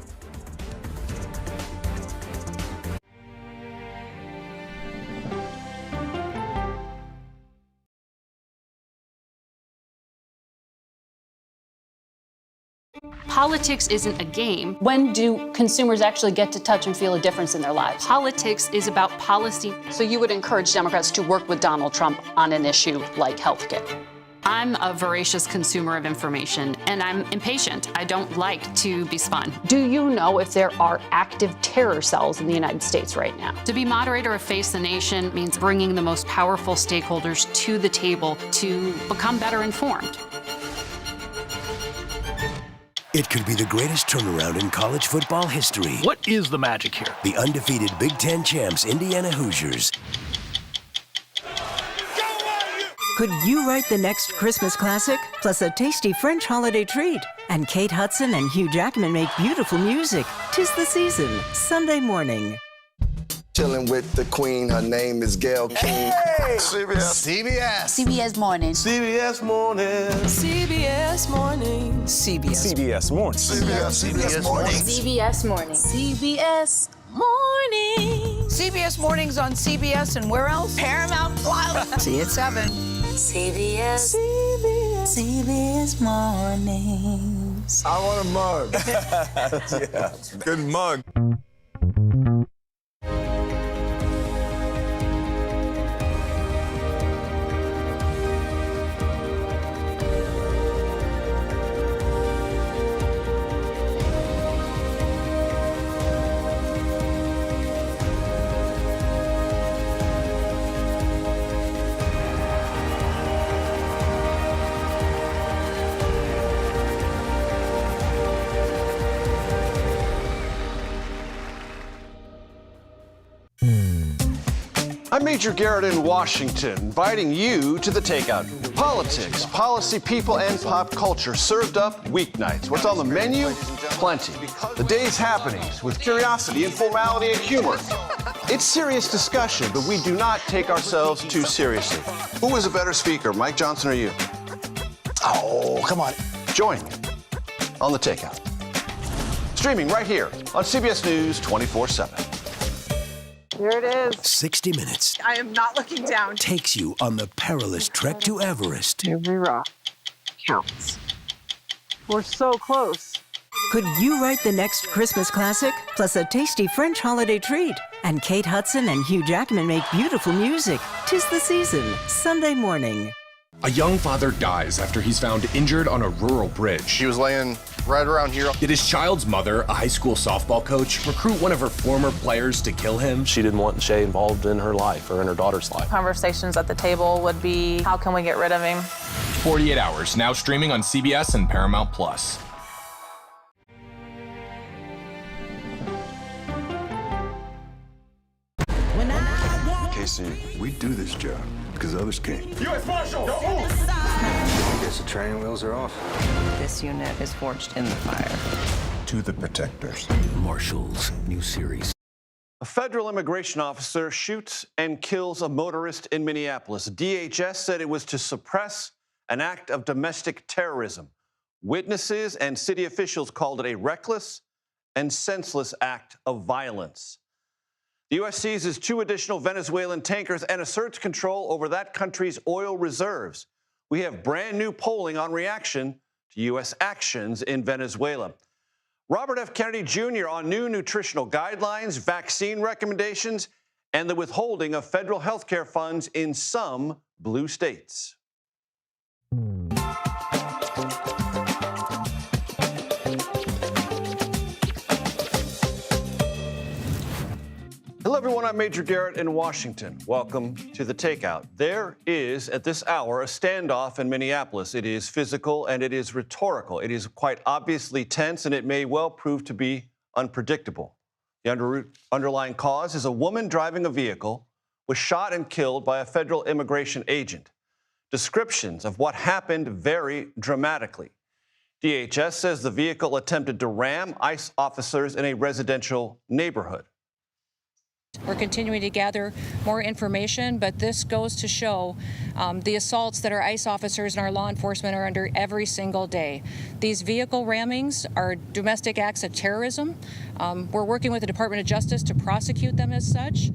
Politics isn't a game. When do consumers actually get to touch and feel a difference in their lives? Politics is about policy. So you would encourage Democrats to work with Donald Trump on an issue like health care? I'm a voracious consumer of information, and I'm impatient. I don't like to be spun. Do you know if there are active terror cells in the United States right now? To be moderator of Face the Nation means bringing the most powerful stakeholders to the table to become better informed. It could be the greatest turnaround in college football history. What is the magic here? The undefeated Big Ten champs, Indiana Hoosiers. Could you write the next Christmas classic? Plus a tasty French holiday treat. And Kate Hudson and Hugh Jackman make beautiful music. 'Tis the season, Sunday morning. Chilling with the queen, her name is Gayle King. Hey! CBS Morning. CBS Morning. CBS Morning. CBS Morning. CBS Morning. CBS Morning. CBS Mornings on CBS and where else? Paramount. See you at 7. CBS Mornings. I want a mug. Yeah, good mug. I'm Major Garrett in Washington, inviting you to the Takeout. Politics, policy, people, and pop culture served up weeknights. What's on the menu? Plenty. The day's happenings with curiosity and formality and humor. It's serious discussion, but we do not take ourselves too seriously. Who is a better speaker, Mike Johnson or you? Oh, come on. Join me. on The Takeout. Streaming right here on CBS News 24/7. Here it is. 60 Minutes I am not looking down. takes you on the perilous trek to Everest. Every rock counts. We're so close. Could you write the next Christmas classic? Plus a tasty French holiday treat. And Kate Hudson and Hugh Jackman make beautiful music. 'Tis the season, Sunday morning. A young father dies after he's found injured on a rural bridge. He was laying right around here. Did his child's mother, a high school softball coach, recruit one of her former players to kill him? She didn't want Shay involved in her life or in her daughter's life. Conversations at the table would be, how can we get rid of him? 48 Hours, now streaming on CBS and Paramount Plus. Casey, we do this job because others can't. U.S. Marshal, don't move! I guess the training wheels are off. This unit is forged in the fire. To the protectors. Marshals, new series. A federal immigration officer shoots and kills a motorist in Minneapolis. DHS said it was to suppress an act of domestic terrorism. Witnesses and city officials called it a reckless and senseless act of violence. The U.S. seizes 2 additional Venezuelan tankers and asserts control over that country's oil reserves. We have brand new polling on reaction to U.S. actions in Venezuela. Robert F. Kennedy Jr. on new nutritional guidelines, vaccine recommendations, and the withholding of federal health care funds in some blue states. Hello, everyone. I'm Major Garrett in Washington. Welcome to The Takeout. There is, at this hour, a standoff in Minneapolis. It is physical and it is rhetorical. It is quite obviously tense, and it may well prove to be unpredictable. The underlying cause is a woman driving a vehicle was shot and killed by a federal immigration agent. Descriptions of what happened vary dramatically. DHS says the vehicle attempted to ram ICE officers in a residential neighborhood. We're continuing to gather more information, but this goes to show the assaults that our ICE officers and our law enforcement are under every single day. These vehicle rammings are domestic acts of terrorism. We're working with the Department of Justice to prosecute them as such.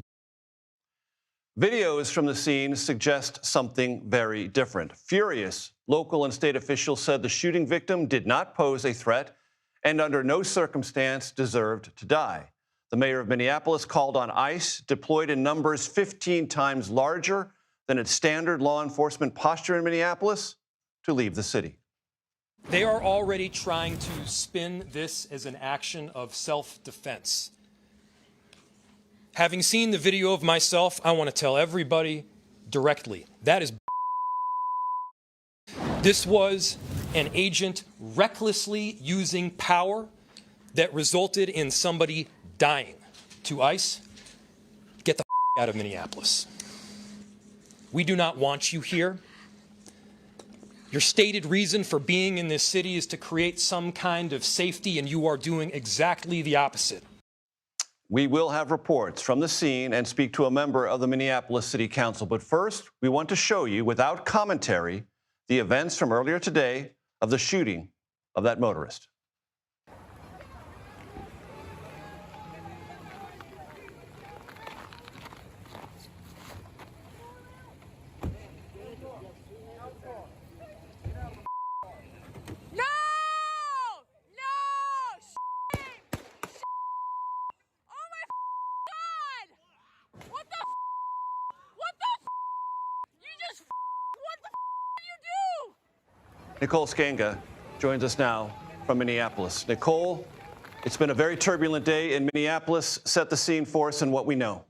Videos from the scene suggest something very different. Furious local and state officials said the shooting victim did not pose a threat and under no circumstance deserved to die. The mayor of Minneapolis called on ICE, deployed in numbers 15 times larger than its standard law enforcement posture in Minneapolis, to leave the city. They are already trying to spin this as an action of self-defense. Having seen the video of myself, I want to tell everybody directly, that is this was an agent recklessly using power that resulted in somebody dying. To ICE, get the out of Minneapolis. We do not want you here. Your stated reason for being in this city is to create some kind of safety, and you are doing exactly the opposite. We will have reports from the scene and speak to a member of the Minneapolis City Council. But first, we want to show you, without commentary, the events from earlier today of the shooting of that motorist. Nicole Skanga joins us now from Minneapolis. Nicole, it's been a very turbulent day in Minneapolis. Set the scene for us and what we know.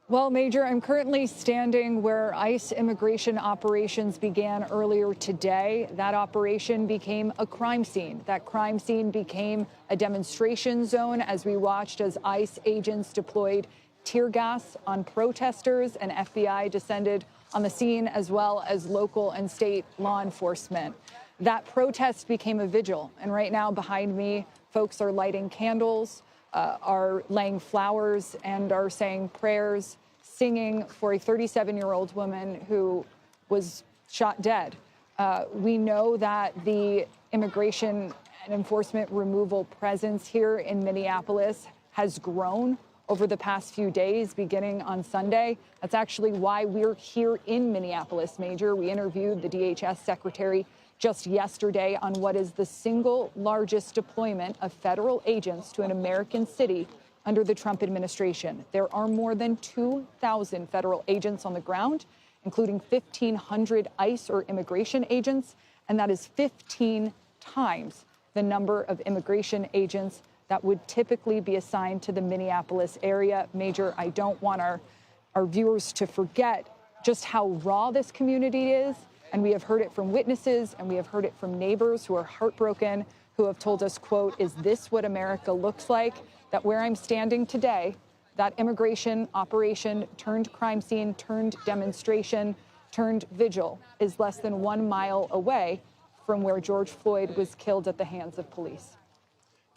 Well, Major, I'm currently standing where ICE immigration operations began earlier today. That operation became a crime scene. That crime scene became a demonstration zone as we watched as ICE agents deployed tear gas on protesters, and FBI descended on the scene, as well as local and state law enforcement. That protest became a vigil, and right now behind me, folks are lighting candles, are laying flowers, and are saying prayers, singing for a 37-year-old woman who was shot dead We know that the immigration and enforcement removal presence here in Minneapolis has grown over the past few days, beginning on Sunday. That's actually why we're here in Minneapolis, Major. We interviewed the DHS secretary just yesterday on what is the single largest deployment of federal agents to an American city under the Trump administration. There are more than 2,000 federal agents on the ground, including 1,500 ICE or immigration agents, and that is 15 times the number of immigration agents that would typically be assigned to the Minneapolis area. Major, I don't want our viewers to forget just how raw this community is, and we have heard it from witnesses, and we have heard it from neighbors who are heartbroken, who have told us, quote, "Is this what America looks like?" That where I'm standing today, that immigration operation turned crime scene, turned demonstration, turned vigil is less than 1 mile away from where George Floyd was killed at the hands of police.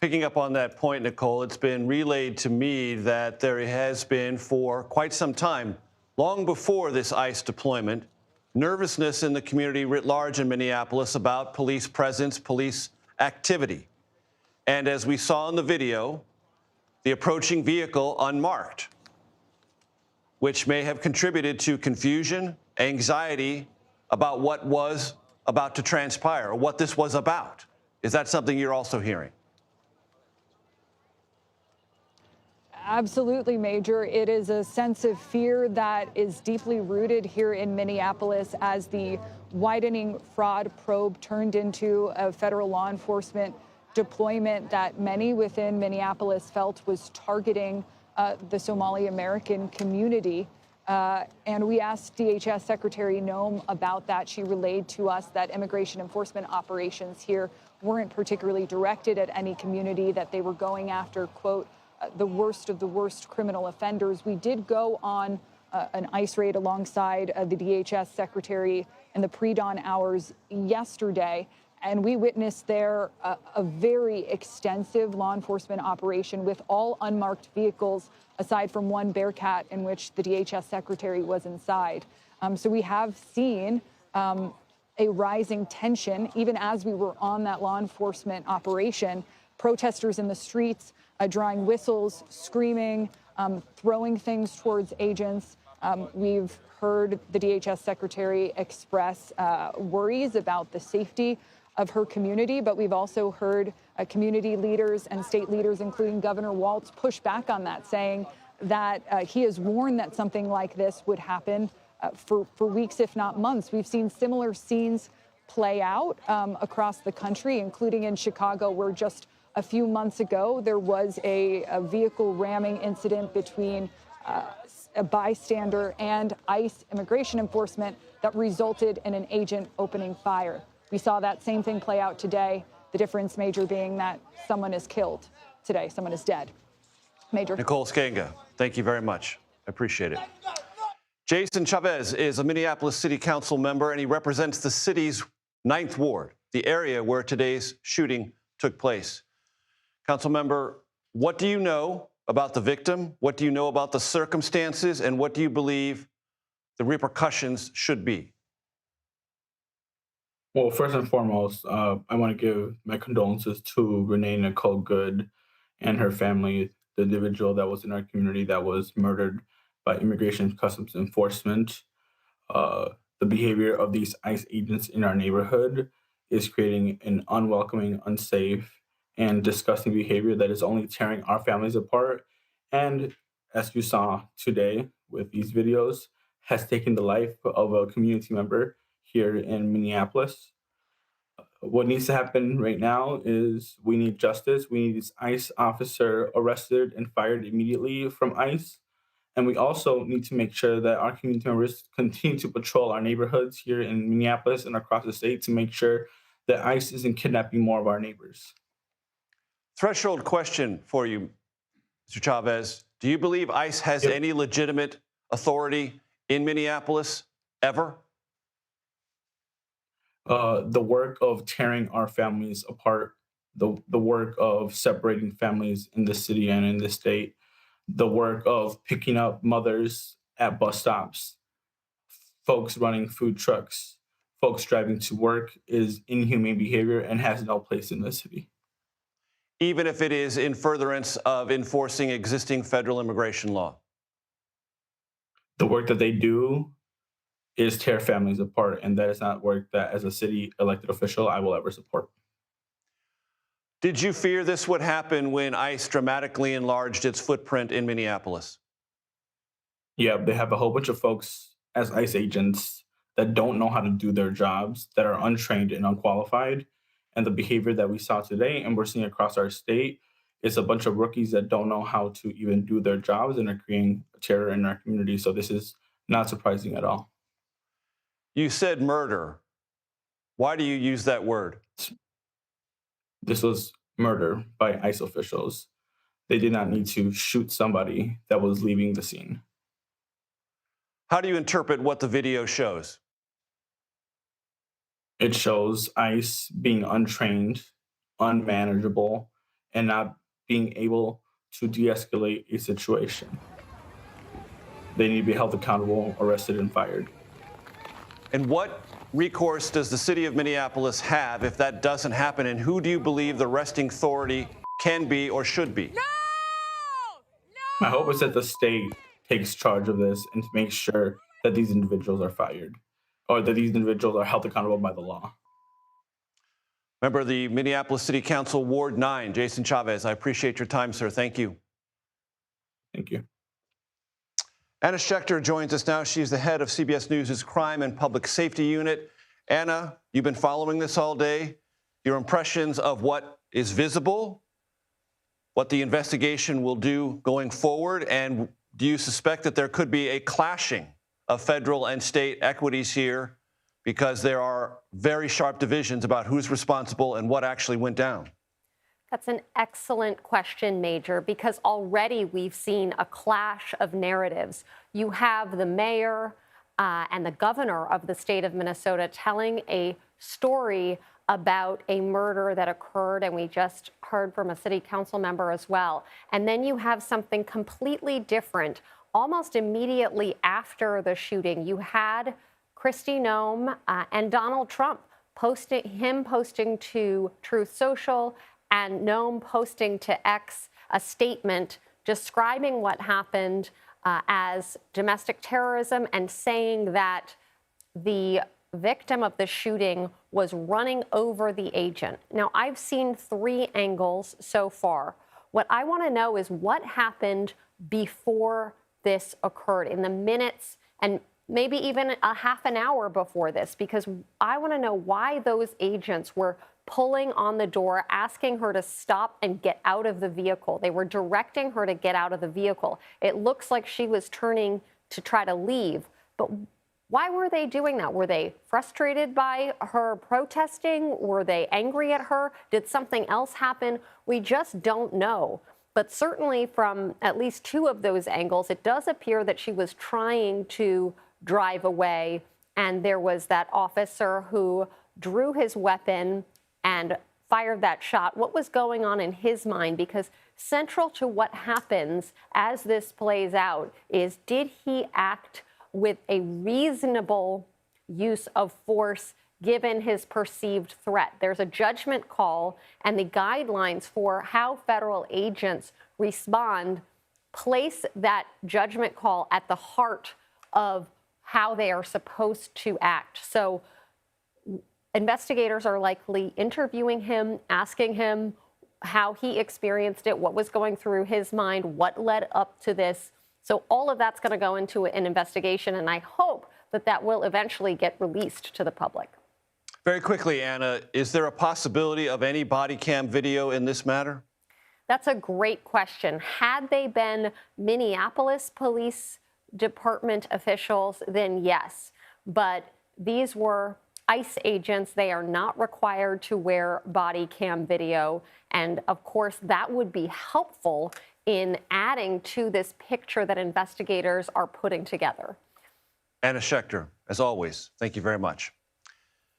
Picking up on that point, Nicole, it's been relayed to me that there has been for quite some time, long before this ICE deployment, nervousness in the community writ large in Minneapolis about police presence, police activity. And as we saw in the video, the approaching vehicle unmarked, which may have contributed to confusion, anxiety about what was about to transpire or what this was about. Is that something you're also hearing? Absolutely, Major. It is a sense of fear that is deeply rooted here in Minneapolis as the widening fraud probe turned into a federal law enforcement deployment that many within Minneapolis felt was targeting the Somali American community. And we asked DHS Secretary Noem about that. She relayed to us that immigration enforcement operations here weren't particularly directed at any community, that they were going after, quote, the worst of the worst criminal offenders. We did go on an ICE raid alongside the DHS Secretary in the pre-dawn hours yesterday, and we witnessed there a very extensive law enforcement operation with all unmarked vehicles, aside from one Bearcat in which the DHS Secretary was inside. So we have seen a rising tension, even as we were on that law enforcement operation. Protesters in the streets drawing whistles, screaming, throwing things towards agents. We've heard the DHS Secretary express worries about the safety of her community, but we've also heard community leaders and state leaders, including Governor Walz, push back on that, saying that he has warned that something like this would happen for weeks, if not months. We've seen similar scenes play out across the country, including in Chicago, where just a few months ago there was a vehicle ramming incident between a bystander and ICE immigration enforcement that resulted in an agent opening fire. We saw that same thing play out today. The difference, Major, being that someone is killed today, someone is dead. Major. Nicole Sganga, thank you very much. I appreciate it. Jason Chavez is a Minneapolis City Council member, and he represents the city's 9th Ward, the area where today's shooting took place. Council member, what do you know about the victim? What do you know about the circumstances? And what do you believe the repercussions should be? Well, first and foremost, I want to give my condolences to Renee Nicole Good and her family, the individual that was in our community that was murdered by Immigration and Customs Enforcement. The behavior of these ICE agents in our neighborhood is creating an unwelcoming, unsafe, and disgusting behavior that is only tearing our families apart. And as you saw today with these videos, has taken the life of a community member here in Minneapolis. What needs to happen right now is we need justice. We need this ICE officer arrested and fired immediately from ICE. And we also need to make sure that our community members continue to patrol our neighborhoods here in Minneapolis and across the state to make sure that ICE isn't kidnapping more of our neighbors. Threshold question for you, Mr. Chavez. Do you believe ICE has any legitimate authority in Minneapolis ever? The work of tearing our families apart, the work of separating families in the city and in the state, the work of picking up mothers at bus stops, folks running food trucks, folks driving to work is inhumane behavior and has no place in the city. Even if it is in furtherance of enforcing existing federal immigration law? The work that they do is tear families apart, and that is not work that, as a city elected official, I will ever support. Did you fear this would happen when ICE dramatically enlarged its footprint in Minneapolis? Yeah, they have a whole bunch of folks as ICE agents that don't know how to do their jobs, that are untrained and unqualified. And the behavior that we saw today and we're seeing across our state is a bunch of rookies that don't know how to even do their jobs and are creating terror in our community. So this is not surprising at all. You said murder. Why do you use that word? This was murder by ICE officials. They did not need to shoot somebody that was leaving the scene. How do you interpret what the video shows? It shows ICE being untrained, unmanageable, and not being able to de-escalate a situation. They need to be held accountable, arrested, and fired. And what recourse does the city of Minneapolis have if that doesn't happen? And who do you believe the arresting authority can be or should be? My hope is that the state takes charge of this and makes sure that these individuals are fired, or that these individuals are held accountable by the law. Member of the Minneapolis City Council, Ward 9, Jason Chavez, I appreciate your time, sir. Thank you. Thank you. Anna Schechter joins us now. She's the head of CBS News' Crime and Public Safety Unit. Anna, you've been following this all day. Your impressions of what is visible, what the investigation will do going forward, and do you suspect that there could be a clashing of federal and state equities here because there are very sharp divisions about who's responsible and what actually went down? That's an excellent question, Major, because already we've seen a clash of narratives. You have the mayor and the governor of the state of Minnesota telling a story about a murder that occurred, and we just heard from a city council member as well. And then you have something completely different. Almost immediately after the shooting, you had Kristi Noem and Donald Trump posting to Truth Social, and Noem posting to X a statement describing what happened as domestic terrorism and saying that the victim of the shooting was running over the agent. Now, I've seen 3 angles so far. What I want to know is what happened before this occurred, in the minutes and maybe even a half an hour before this, because I want to know why those agents were pulling on the door, asking her to stop and get out of the vehicle. They were directing her to get out of the vehicle. It looks like she was turning to try to leave. But why were they doing that? Were they frustrated by her protesting? Were they angry at her? Did something else happen? We just don't know. But certainly from at least 2 of those angles, it does appear that she was trying to drive away. And there was that officer who drew his weapon and fired that shot. What was going on in his mind? Because central to what happens as this plays out is, did he act with a reasonable use of force given his perceived threat? There's a judgment call, and the guidelines for how federal agents respond place that judgment call at the heart of how they are supposed to act. So investigators are likely interviewing him, asking him how he experienced it, what was going through his mind, what led up to this. So all of that's going to go into an investigation, and I hope that that will eventually get released to the public. Very quickly, Anna, is there a possibility of any body cam video in this matter? That's a great question. Had they been Minneapolis Police Department officials, then yes. But these were ICE agents. They are not required to wear body cam video. And of course, that would be helpful in adding to this picture that investigators are putting together. Anna Schechter, as always, thank you very much.